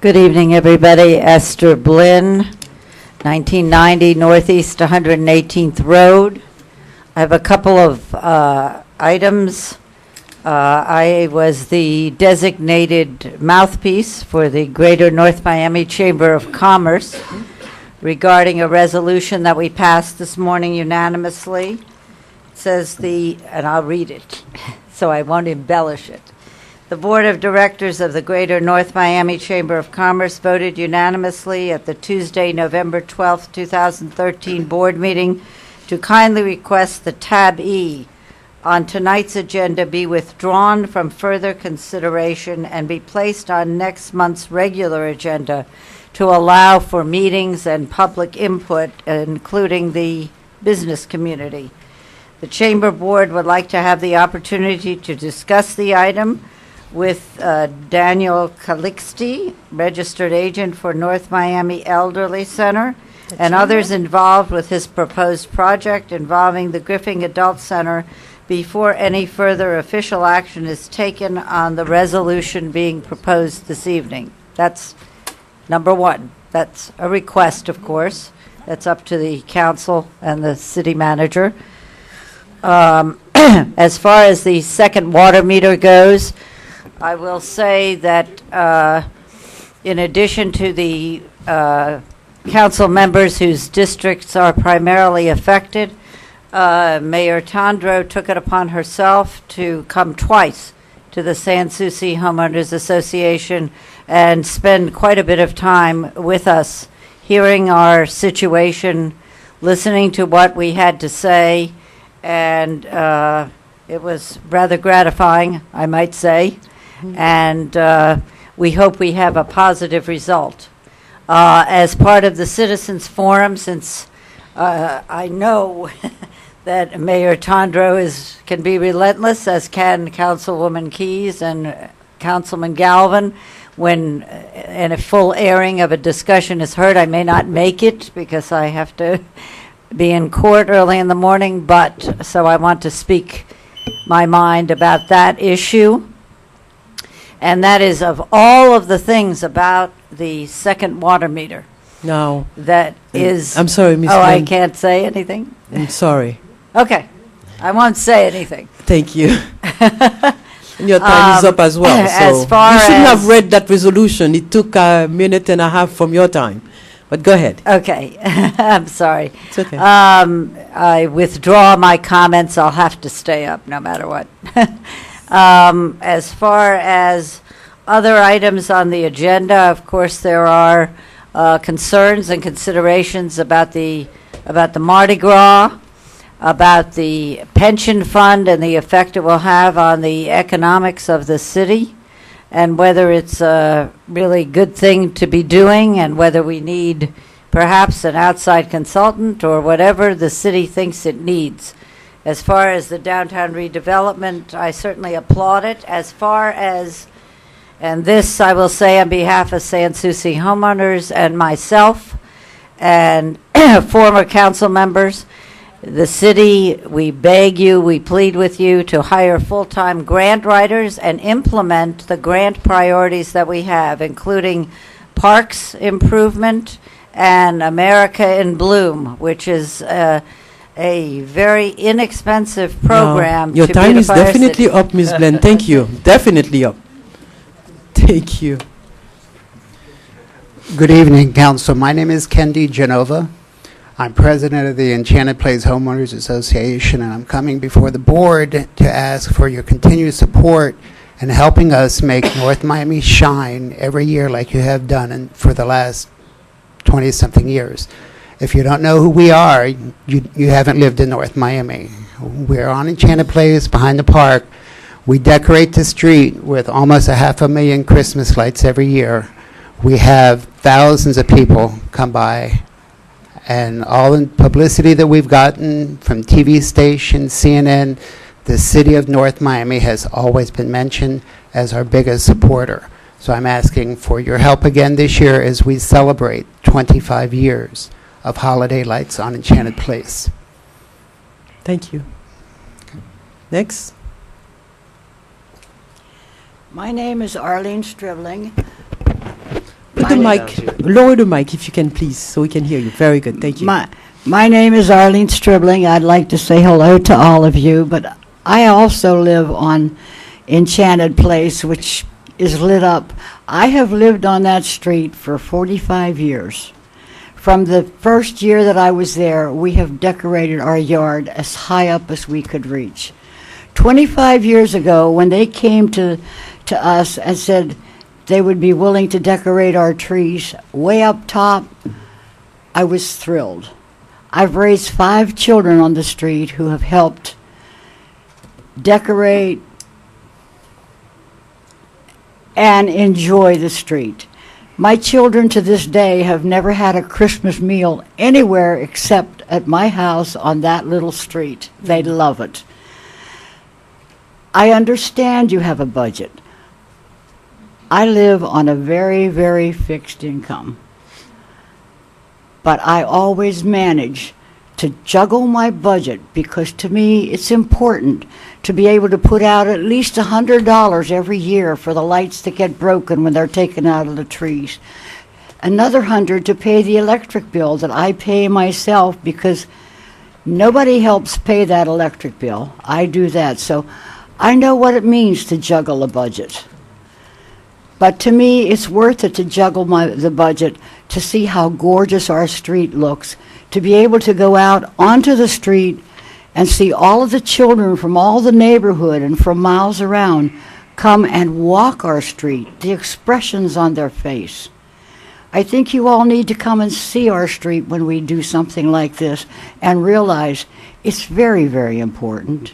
S15: Good evening, everybody. Esther Blinn, 1990 Northeast 118th Road. I have a couple of items. I was the designated mouthpiece for the Greater North Miami Chamber of Commerce regarding a resolution that we passed this morning unanimously. It says and I'll read it, so I won't embellish it. The Board of Directors of the Greater North Miami Chamber of Commerce voted unanimously at the Tuesday, November 12th, 2013 board meeting to kindly request the Tab E on tonight's agenda be withdrawn from further consideration and be placed on next month's regular agenda to allow for meetings and public input, including the business community. The Chamber Board would like to have the opportunity to discuss the item with Daniel Calixte, registered agent for North Miami Elderly Center, and others involved with his proposed project involving the Griffin Adult Center before any further official action is taken on the resolution being proposed this evening. That's number one. That's a request, of course. That's up to the council and the city manager. As far as the second water meter goes, I will say that in addition to the council members whose districts are primarily affected, Mayor Tondreau took it upon herself to come twice to the Sans Souci Homeowners Association and spend quite a bit of time with us, hearing our situation, listening to what we had to say, and it was rather gratifying, I might say. And we hope we have a positive result. As part of the Citizens Forum, since I know that Mayor Tondreau can be relentless, as can Councilwoman Keyes and Councilman Galvin, when in a full airing of a discussion is heard, I may not make it because I have to be in court early in the morning, but so I want to speak my mind about that issue. And that is, of all of the things about the second water meter.
S1: No.
S15: That is.
S1: I'm sorry, Ms.
S15: Oh, I
S1: Lynn.
S15: can't say anything?
S1: I'm sorry.
S15: Okay. I won't say anything.
S1: Thank you. And your time is up as well. So
S15: As far
S1: you shouldn't
S15: as
S1: have read that resolution. It took a minute and a half from your time. But go ahead.
S15: Okay. I'm sorry.
S1: It's okay.
S15: I withdraw my comments. I'll have to stay up no matter what. As far as other items on the agenda, of course, there are concerns and considerations about the Mardi Gras, about the pension fund and the effect it will have on the economics of the city, and whether it's a really good thing to be doing, and whether we need perhaps an outside consultant or whatever the city thinks it needs. As far as the downtown redevelopment, I certainly applaud it. As far as, and this I will say on behalf of Sans Souci homeowners and myself and former council members, the city, we beg you, we plead with you to hire full-time grant writers and implement the grant priorities that we have, including parks improvement and America in Bloom, which is a very inexpensive program.
S1: No, your
S15: to
S1: time is
S15: beautify our
S1: definitely
S15: city.
S1: up, Ms. Glenn. Thank you. Definitely up. Thank you.
S16: Good evening, Council. My name is Kendi Genova. I'm president of the Enchanted Place Homeowners Association, and I'm coming before the board to ask for your continued support in helping us make North Miami shine every year like you have done for the last 20-something years. If you don't know who we are, you haven't lived in North Miami. We're on Enchanted Place behind the park. We decorate the street with almost 500,000 Christmas lights every year. We have thousands of people come by, and all the publicity that we've gotten from TV stations, CNN, the city of North Miami has always been mentioned as our biggest supporter. So I'm asking for your help again this year as we celebrate 25 years of holiday lights on Enchanted Place.
S1: Thank you. Next.
S15: My name is Arlene Stribling.
S1: Put the mic, lower the mic if you can, please, so we can hear you. Very good. Thank you.
S15: My name is Arlene Stribling. I'd like to say hello to all of you, but I also live on Enchanted Place, which is lit up. I have lived on that street for 45 years. From the first year that I was there, we have decorated our yard as high up as we could reach. 25 years ago, when they came to us and said they would be willing to decorate our trees way up top, I was thrilled. I've raised 5 children on the street who have helped decorate and enjoy the street. My children to this day have never had a Christmas meal anywhere except at my house on that little street. They love it. I understand you have a budget. I live on a very, very fixed income. But I always manage to juggle my budget because to me it's important to be able to put out at least $100 every year for the lights that get broken when they're taken out of the trees. Another $100 to pay the electric bill that I pay myself because nobody helps pay that electric bill. I do that. So I know what it means to juggle a budget. But to me, it's worth it to juggle the budget to see how gorgeous our street looks, to be able to go out onto the street and see all of the children from all the neighborhood and from miles around come and walk our street, the expressions on their face. I think you all need to come and see our street when we do something like this and realize it's very, very important.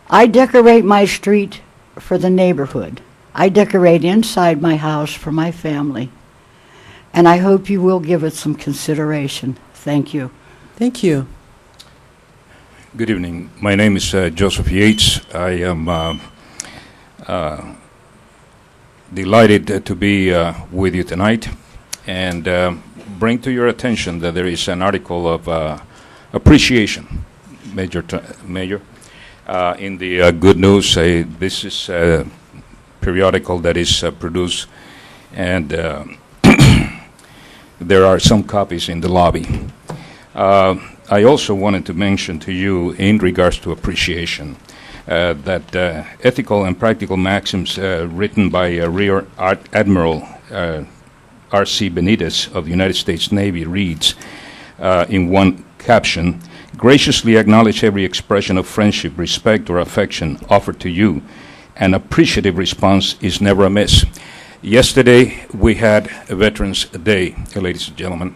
S15: I decorate my street for the neighborhood. I decorate inside my house for my family. And I hope you will give it some consideration. Thank you.
S1: Thank you.
S17: Good evening. My name is Joseph Yates. I am delighted to be with you tonight and bring to your attention that there is an article of appreciation, Major, in the Good News. This is a periodical that is produced, and there are some copies in the lobby. I also wanted to mention to you in regards to appreciation that ethical and practical maxims written by Rear Admiral R.C. Benitez of the United States Navy reads in one caption, "Graciously acknowledge every expression of friendship, respect, or affection offered to you. An appreciative response is never amiss." Yesterday, we had a Veterans Day, ladies and gentlemen.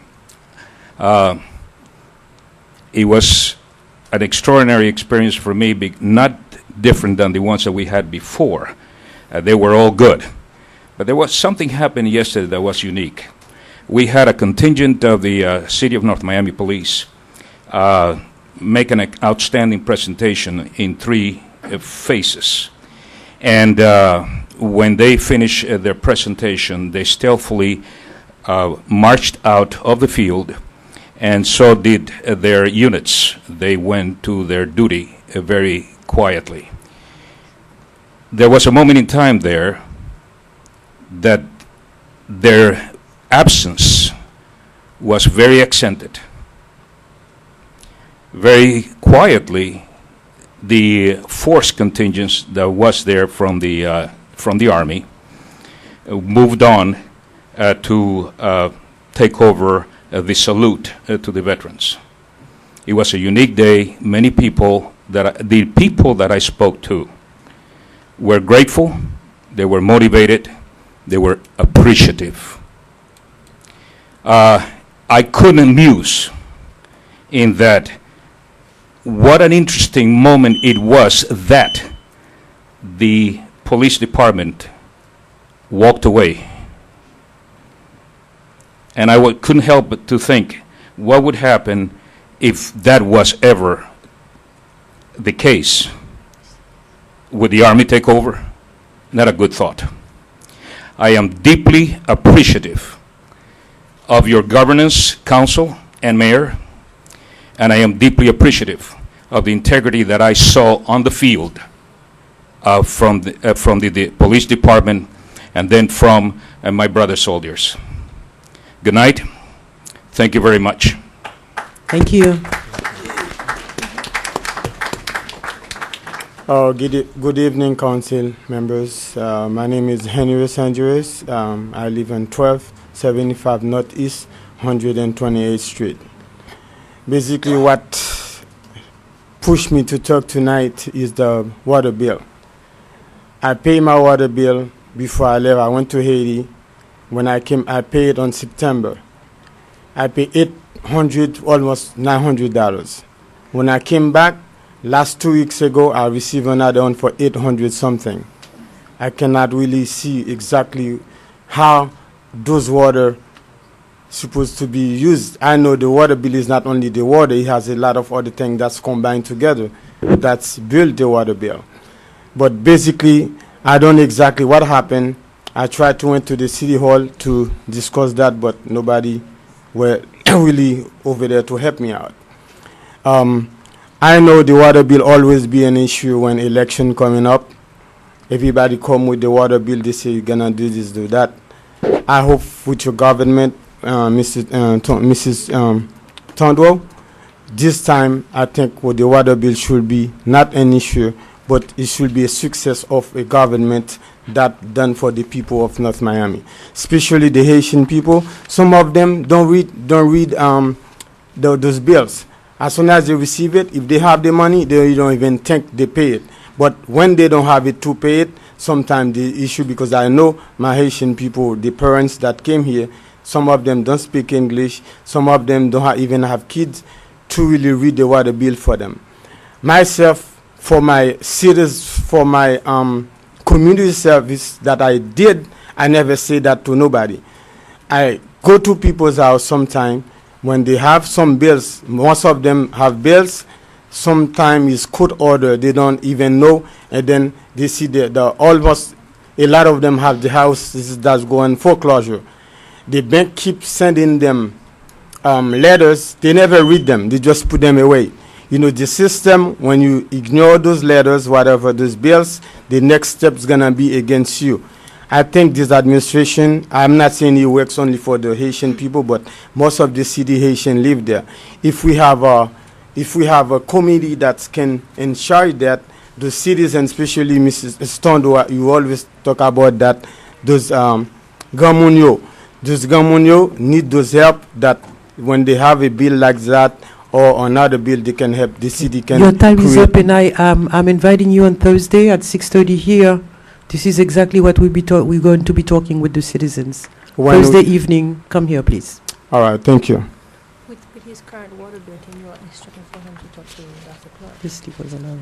S17: It was an extraordinary experience for me, not different than the ones that we had before. They were all good. But there was something happened yesterday that was unique. We had a contingent of the City of North Miami Police make an outstanding presentation in 3 phases. And when they finished their presentation, they stealthily marched out of the field, and so did their units. They went to their duty very quietly. There was a moment in time there that their absence was very accented. Very quietly, the force contingents that was there from the Army moved on to take over the salute to the veterans. It was a unique day. Many people the people that I spoke to were grateful, they were motivated, they were appreciative. I couldn't muse in that. What an interesting moment it was that the police department walked away. And I couldn't help but to think, what would happen if that was ever the case? Would the Army take over? Not a good thought. I am deeply appreciative of your governance, council, and mayor, and I am deeply appreciative of the integrity that I saw on the field from the police department and then from my brother soldiers. Good night. Thank you very much.
S1: Thank you.
S18: Good evening, council members. My name is Henry Sanjuez. I live in 1275 Northeast 128th Street. Basically, what pushed me to talk tonight is the water bill. I pay my water bill before I left. I went to Haiti. When I came, I paid on September. I paid $800, almost $900. When I came back, last 2 weeks ago, I received another one for 800 something. I cannot really see exactly how those water supposed to be used. I know the water bill is not only the water, it has a lot of other things that's combined together that's built the water bill. But basically, I don't know exactly what happened. I tried to went to the city hall to discuss that, but nobody were really over there to help me out. I know the water bill always be an issue when election coming up. Everybody come with the water bill, they say you're gonna do this, do that. I hope with your government, Mrs. Tondwell, this time I think the water bill should be not an issue, but it should be a success of a government that done for the people of North Miami, especially the Haitian people. Some of them don't read those bills. As soon as they receive it, if they have the money, they don't even think they pay it. But when they don't have it to pay it, sometimes the issue, because I know my Haitian people, the parents that came here, some of them don't speak English, some of them don't even have kids to really read the water bill for them. Myself, for my community service that I did, I never say that to nobody. I go to people's house sometime. When they have some bills, most of them have bills, sometimes it's court order, they don't even know, and then they see almost a lot of them have the houses that's going foreclosure. The bank keeps sending them letters, they never read them, they just put them away. You know, the system, when you ignore those letters, whatever those bills, the next step is going to be against you. I think this administration, I'm not saying it works only for the Haitian people, but most of the city Haitian live there. If we have a committee that can ensure that the citizens, especially Mrs. Stondo, you always talk about that, those Gamunyo need those help, that when they have a bill like that or another bill, they can help the city.
S1: Your time is up, and I'm inviting you on Thursday at 6:30 here. This is exactly what we're going to be talking with the citizens. Thursday evening, come here, please.
S18: All right, thank you.
S3: With his current water bill, can you instruct for him to talk to Dr. Clark?
S1: This was another.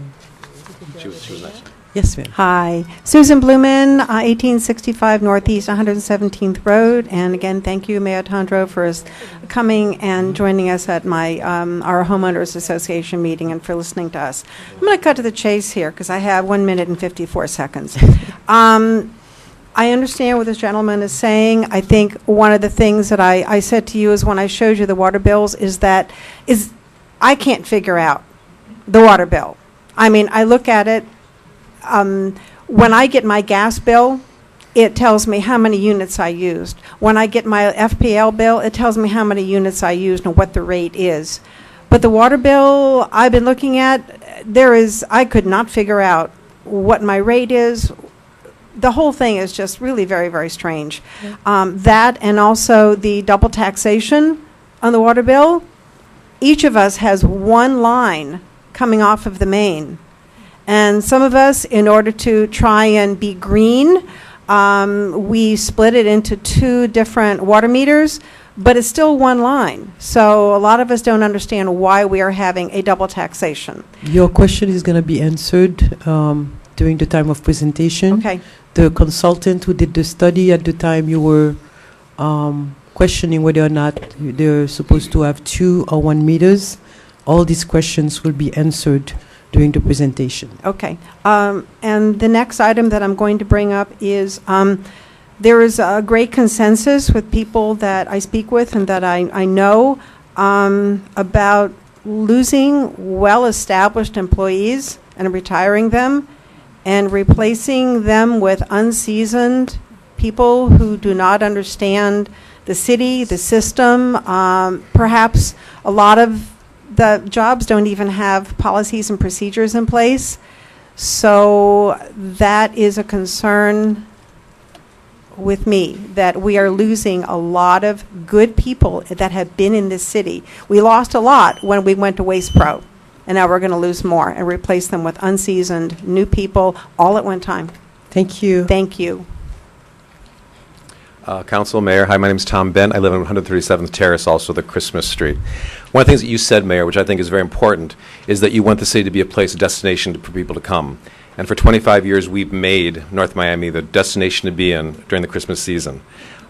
S3: She was nice.
S1: Yes, ma'am.
S6: Hi, Susan Blumen, 1865 Northeast 117th Road. And again, thank you, Mayor Tondreau, for coming and joining us at our Homeowners Association meeting and for listening to us. I'm going to cut to the chase here because I have 1 minute and 54 seconds. I understand what this gentleman is saying. I think one of the things that I said to you is when I showed you the water bills is I can't figure out the water bill. I mean, I look at it. When I get my gas bill, it tells me how many units I used. When I get my FPL bill, it tells me how many units I used and what the rate is. But the water bill I've been looking at, I could not figure out what my rate is. The whole thing is just really very, very strange. Yeah. That and also the double taxation on the water bill. Each of us has one line coming off of the main. And some of us, in order to try and be green, we split it into 2 different water meters, but it's still one line. So a lot of us don't understand why we are having a double taxation.
S1: Your question is going to be answered during the time of presentation.
S6: Okay.
S1: The consultant who did the study at the time, you were questioning whether or not they're supposed to have 2 or 1 meters. All these questions will be answered during the presentation.
S6: Okay. And the next item that I'm going to bring up is
S19: there is a great consensus with people that I speak with and that I know about losing well-established employees and retiring them and replacing them with unseasoned people who do not understand the city, the system. Perhaps a lot of the jobs don't even have policies and procedures in place. So that is a concern with me, that we are losing a lot of good people that have been in this city. We lost a lot when we went to Waste Pro, and now we're going to lose more and replace them with unseasoned new people all at one time.
S1: Thank you.
S19: Thank you.
S20: Council, Mayor, hi, my name is Tom Bent. I live on 137th Terrace, also the Christmas Street. One of the things that you said, Mayor, which I think is very important, is that you want the city to be a place, a destination for people to come. And for 25 years, we've made North Miami the destination to be in during the Christmas season.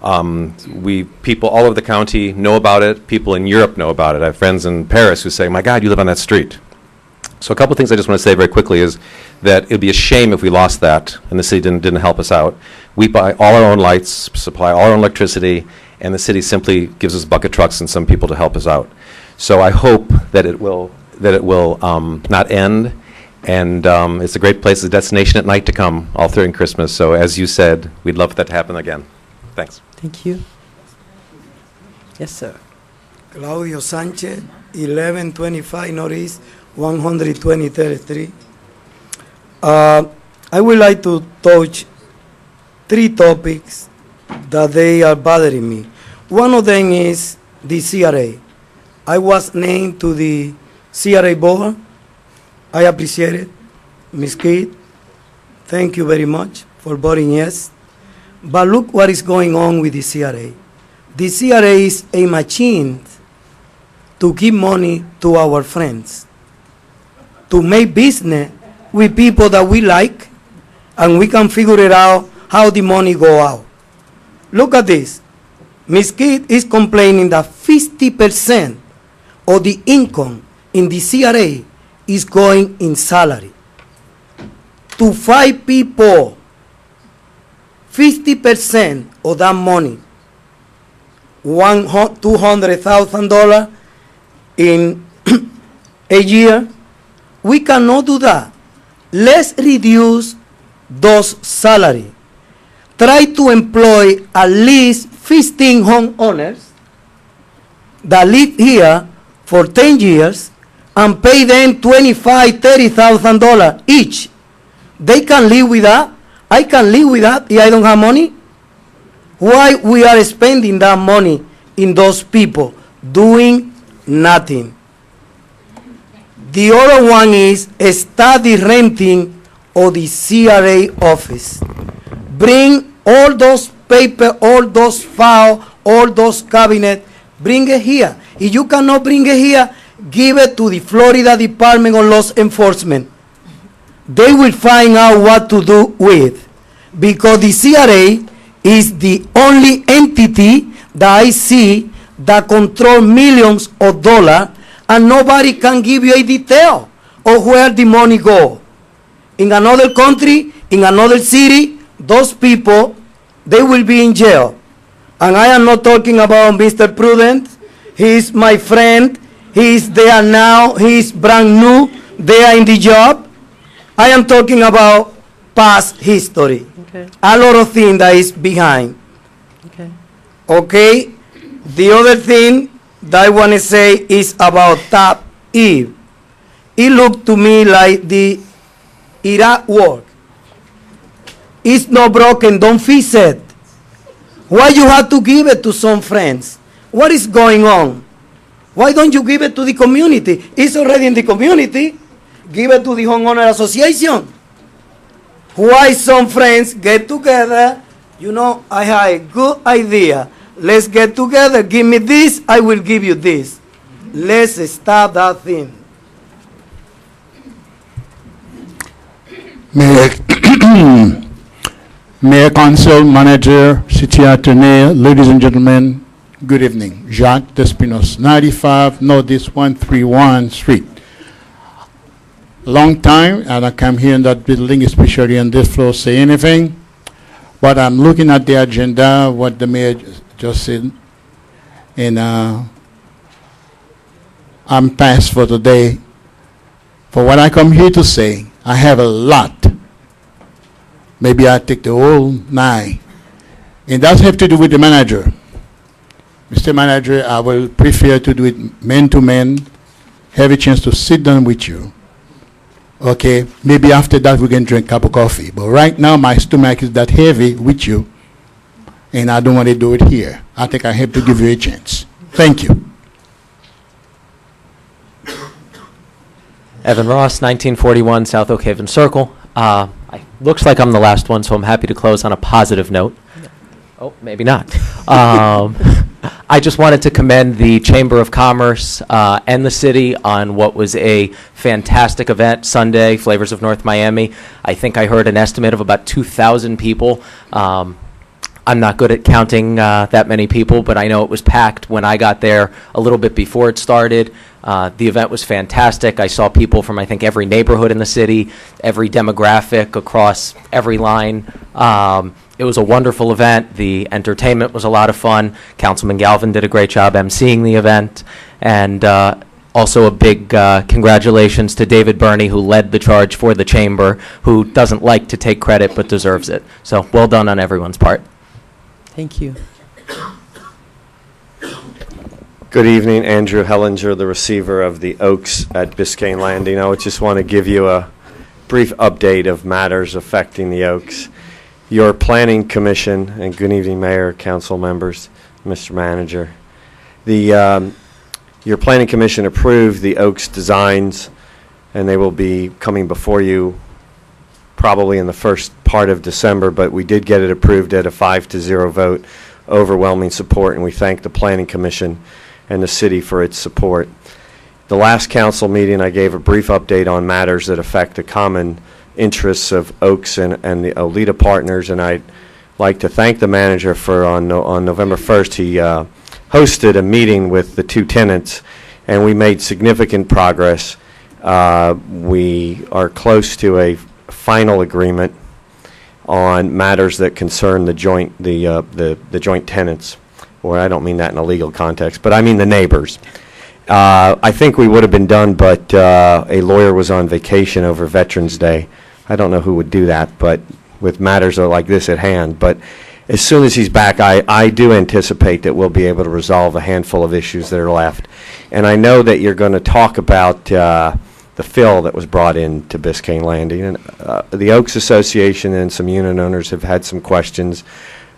S20: People all over the county know about it. People in Europe know about it. I have friends in Paris who say, my God, you live on that street. So a couple of things I just want to say very quickly is that it would be a shame if we lost that and the city didn't help us out. We buy all our own lights, supply all our own electricity, and the city simply gives us bucket trucks and some people to help us out. So I hope that it will not end. And it's a great place, a destination at night to come all during Christmas. So as you said, we'd love for that to happen again. Thanks.
S1: Thank you. Yes, sir.
S21: Claudio Sanchez, 1125 Northeast, 123rd Street. I would like to touch 3 topics that they are bothering me. One of them is the CRA. I was named to the CRA board. I appreciate it. Ms. Kidd, thank you very much for voting yes. But look what is going on with the CRA. The CRA is a machine to give money to our friends, to make business with people that we like, and we can figure it out how the money go out. Look at this. Ms. Kidd is complaining that 50% of the income in the CRA is going in salary. To 5 people, 50% of that money, $200,000 in a year, we cannot do that. Let's reduce those salary. Try to employ at least 15 homeowners that live here for 10 years and pay them $25,000, $30,000 each. They can live with that. I can live with that if I don't have money. Why we are spending that money in those people doing nothing? The other one is study renting of the CRA office. Bring all those paper, all those files, all those cabinets, bring it here. If you cannot bring it here, give it to the Florida Department of Law Enforcement. They will find out what to do with, because the CRA is the only entity that I see that control millions of dollars, and nobody can give you a detail of where the money go. In another country, in another city, those people, they will be in jail. And I am not talking about Mr. Prudent. He is my friend. He is there now. He is brand new. They are in the job. I am talking about past history.
S1: Okay.
S21: A lot of things that is behind.
S1: Okay.
S21: Okay. The other thing that I want to say is about Tap Eve. It looked to me like the Iraq war. It's not broken, don't fix it. Why you have to give it to some friends? What is going on? Why don't you give it to the community? It's already in the community. Give it to the homeowner association. Why some friends get together? You know, I have a good idea. Let's get together. Give me this, I will give you this. Let's start that thing.
S22: Mayor, Council, Manager, City Attorney, ladies and gentlemen, good evening. Jacques Despinos, 95 Northeast 131 Street. Long time, and I come here in that building, especially on this floor, say anything. But I'm looking at the agenda, what the mayor just said, and I'm passed for today. For what I come here to say, I have a lot. Maybe I take the whole night. And that have to do with the manager. Mr. Manager, I will prefer to do it man to man, have a chance to sit down with you. Okay, maybe after that we can drink a cup of coffee. But right now my stomach is that heavy with you, and I don't want to do it here. I think I have to give you a chance. Thank you.
S5: Evan Ross, 1941 South Oak Haven Circle. Looks like I'm the last one, so I'm happy to close on a positive note. Oh, maybe not. I just wanted to commend the Chamber of Commerce and the city on what was a fantastic event Sunday, Flavors of North Miami. I think I heard an estimate of about 2,000 people. I'm not good at counting that many people, but I know it was packed when I got there a little bit before it started. The event was fantastic. I saw people from, I think, every neighborhood in the city, every demographic across every line. It was a wonderful event. The entertainment was a lot of fun. Councilman Galvin did a great job emceeing the event. And also a big congratulations to David Burney, who led the charge for the chamber, who doesn't like to take credit but deserves it. So well done on everyone's part.
S1: Thank you.
S8: Good evening, Andrew Hellinger, the receiver of the Oaks at Biscayne Landing. I would just want to give you a brief update of matters affecting the Oaks. Your Planning Commission, and good evening, Mayor, Council members, Mr. Manager. Your Planning Commission approved the Oaks designs, and they will be coming before you probably in the first part of December, but we did get it approved at a 5-0 vote, overwhelming support, and we thank the Planning Commission and the city for its support. The last council meeting, I gave a brief update on matters that affect the common interests of Oaks and the Olita partners, and I'd like to thank the manager for on November 1st, he hosted a meeting with the two tenants, and we made significant progress. We are close to a final agreement on matters that concern the joint joint tenants, or I don't mean that in a legal context, but I mean the neighbors. I think we would have been done, but a lawyer was on vacation over Veterans Day. I don't know who would do that, but with matters like this at hand. But as soon as he's back, I do anticipate that we'll be able to resolve a handful of issues that are left. And I know that you're going to talk about the fill that was brought in to Biscayne Landing. And the Oaks Association and some unit owners have had some questions.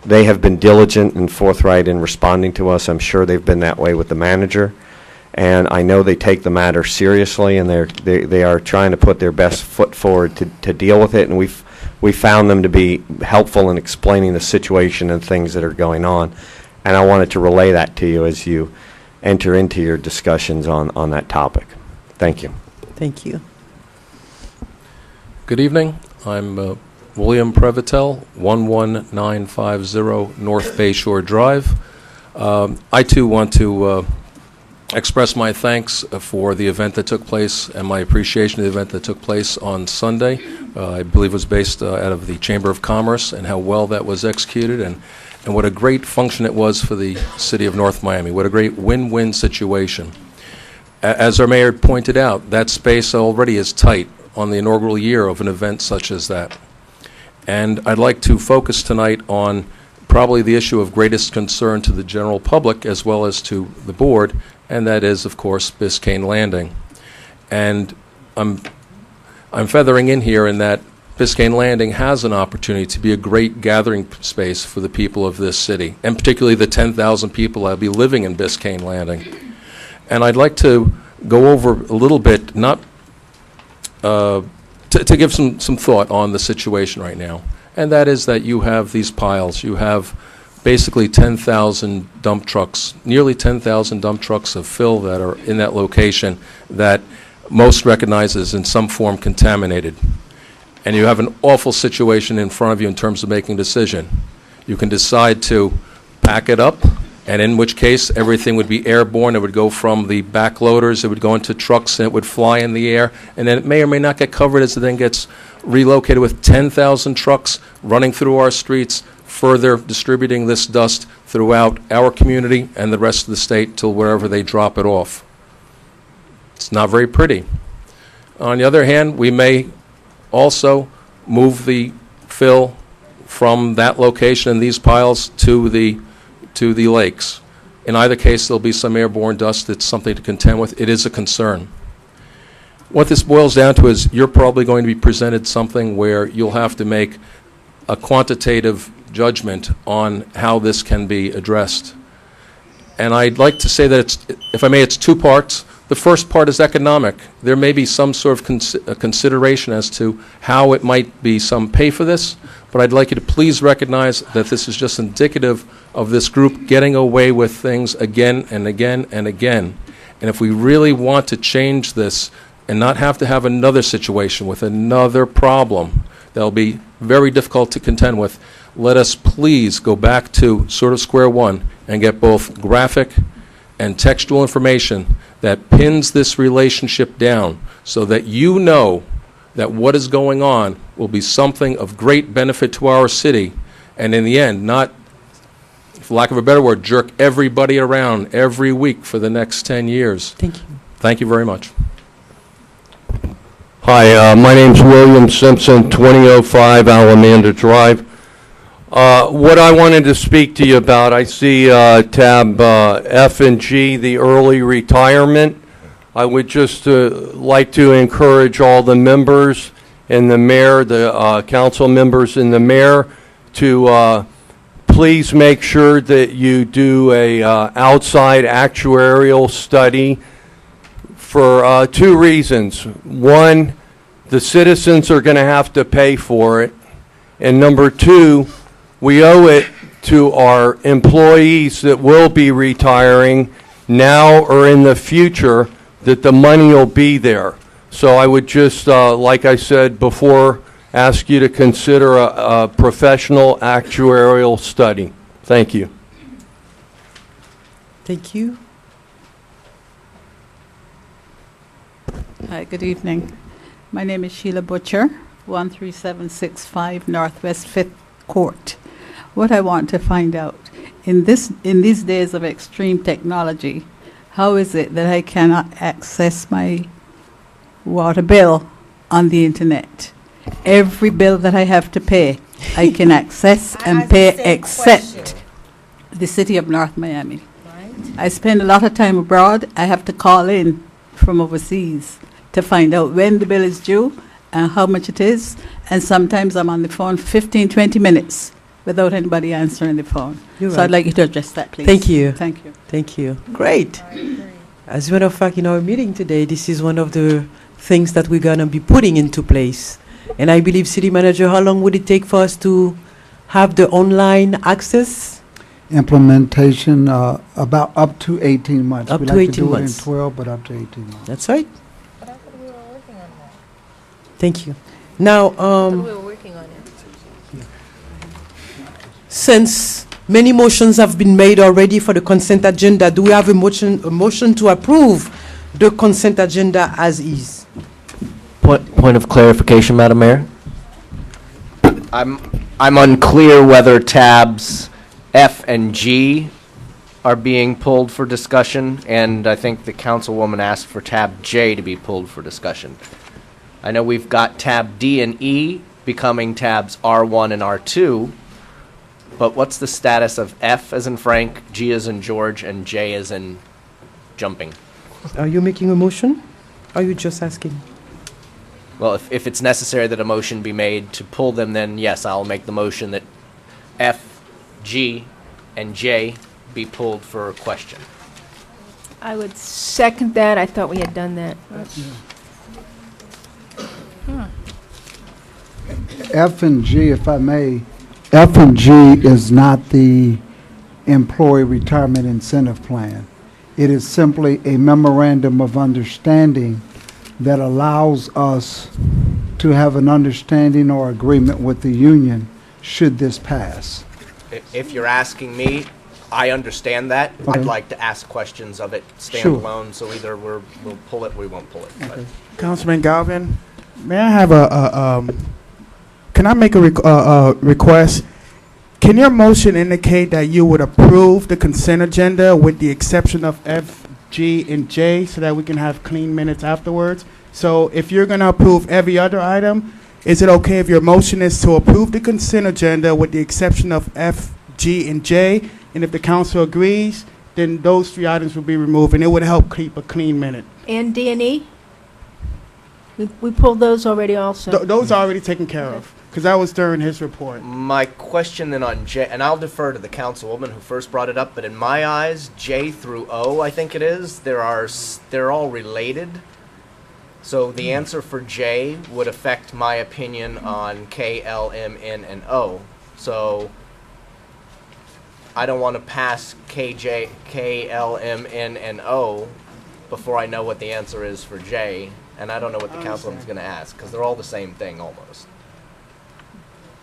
S8: They have been diligent and forthright in responding to us. I'm sure they've been that way with the manager. And I know they take the matter seriously, and they are trying to put their best foot forward to deal with it. And we found them to be helpful in explaining the situation and things that are going on. And I wanted to relay that to you as you enter into your discussions on that topic. Thank you.
S1: Thank you.
S23: Good evening. I'm William Previtel, 11950 North Bayshore Drive. I too want to express my thanks for the event that took place and my appreciation of the event that took place on Sunday. I believe it was based out of the Chamber of Commerce, and how well that was executed, and what a great function it was for the city of North Miami. What a great win-win situation. As our mayor pointed out, that space already is tight on the inaugural year of an event such as that. And I'd like to focus tonight on probably the issue of greatest concern to the general public as well as to the board, and that is, of course, Biscayne Landing. And I'm feathering in here in that Biscayne Landing has an opportunity to be a great gathering space for the people of this city, and particularly the 10,000 people that will be living in Biscayne Landing. And I'd like to go over a little bit, not to give some thought on the situation right now. And that is that you have these piles. You have basically 10,000 dump trucks, nearly 10,000 dump trucks of fill that are in that location that most recognize as in some form contaminated. And you have an awful situation in front of you in terms of making a decision. You can decide to pack it up and in which case everything would be airborne. It would go from the back loaders, it would go into trucks, and it would fly in the air, and then it may or may not get covered as it then gets relocated with 10,000 trucks running through our streets, further distributing this dust throughout our community and the rest of the state till wherever they drop it off. It's not very pretty. On the other hand, we may also move the fill from that location and these piles to the lakes. In either case, there'll be some airborne dust that's something to contend with. It is a concern. What this boils down to is you're probably going to be presented something where you'll have to make a quantitative judgment on how this can be addressed. And I'd like to say that it's, if I may, it's two parts. The first part is economic. There may be some sort of consideration as to how it might be some pay for this, but I'd like you to please recognize that this is just indicative of this group getting away with things again and again and again. And if we really want to change this and not have to have another situation with another problem that'll be very difficult to contend with, let us please go back to sort of square one and get both graphic and textual information that pins this relationship down so that you know that what is going on will be something of great benefit to our city, and in the end, not, for lack of a better word, jerk everybody around every week for the next 10 years.
S1: Thank you.
S23: Thank you very much.
S4: Hi, my name's William Simpson, 2005 Alamanda Drive. What I wanted to speak to you about, I see tab F and G, the early retirement. I would just like to encourage all the members and the mayor, the council members and the mayor to please make sure that you do a outside actuarial study for two reasons. One, the citizens are going to have to pay for it. And number two, we owe it to our employees that will be retiring now or in the future that the money will be there. So I would just, like I said before, ask you to consider a professional actuarial study. Thank you.
S1: Thank you.
S9: Hi, good evening. My name is Sheila Butcher, 13765 Northwest 5th Court. What I want to find out, in these days of extreme technology, how is it that I cannot access my water bill on the internet? Every bill that I have to pay, I can access and pay except the city of North Miami. Right. I spend a lot of time abroad. I have to call in from overseas to find out when the bill is due and how much it is. And sometimes I'm on the phone 15, 20 minutes without anybody answering the phone.
S1: You're
S9: so
S1: right.
S9: I'd like you to address that, please.
S1: Thank you.
S9: Thank you.
S1: Thank you. Great. As a matter of fact, in our meeting today, this is one of the things that we're going to be putting into place. And I believe, City Manager, how long would it take for us to have the online access?
S7: Implementation, about up to 18 months.
S1: Up
S7: We
S1: to
S7: like
S1: 18
S7: to do
S1: months.
S7: it in 12, but up to 18 months.
S1: That's right. Thank you. Now,
S3: we were working on it.
S1: since many motions have been made already for the consent agenda, do we have a motion to approve the consent agenda as is?
S5: Point of clarification, Madam Mayor. I'm unclear whether tabs F and G are being pulled for discussion, and I think the councilwoman asked for tab J to be pulled for discussion. I know we've got tab D and E becoming tabs R1 and R2, but what's the status of F as in Frank, G as in George, and J as in jumping?
S1: Are you making a motion? Or are you just asking?
S5: Well, if it's necessary that a motion be made to pull them, then yes, I'll make the motion that F, G, and J be pulled for a question.
S3: I would second that. I thought we had done that.
S7: F and G, if I may, F and G is not the employee retirement incentive plan. It is simply a memorandum of understanding that allows us to have an understanding or agreement with the union should this pass.
S5: If you're asking me,
S2: I understand that.
S10: Okay.
S2: I'd like to ask questions of it
S10: Sure.
S2: standalone, so either we'll pull it, we won't pull it. But-
S10: Councilman Galvin, may I have can I make a request? Can your motion indicate that you would approve the consent agenda with the exception of F, G, and J so that we can have clean minutes afterwards? So if you're going to approve every other item, is it okay if your motion is to approve the consent agenda with the exception of F, G, and J? And if the council agrees, then those 3 items will be removed, and it would help keep a clean minute.
S11: And D&E? We pulled those already also.
S10: Those are already taken care of, because that was during his report.
S2: My question then on J, and I'll defer to the councilwoman who first brought it up, but in my eyes, J through O, I think it is, they're all related. So the answer for J would affect my opinion on K, L, M, N, and O. So I don't want to pass K, L, M, N, and O before I know what the answer is for J, and I don't know what the councilwoman's going to ask, because they're all the same thing almost.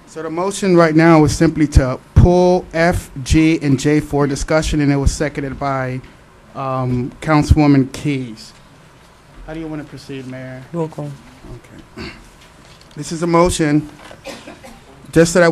S10: So the motion right now is simply to pull F, G, and J for discussion, and it was seconded by Councilwoman Keys. How do you want to proceed, Mayor?
S1: Roll call.
S10: Okay. This is a motion, just so that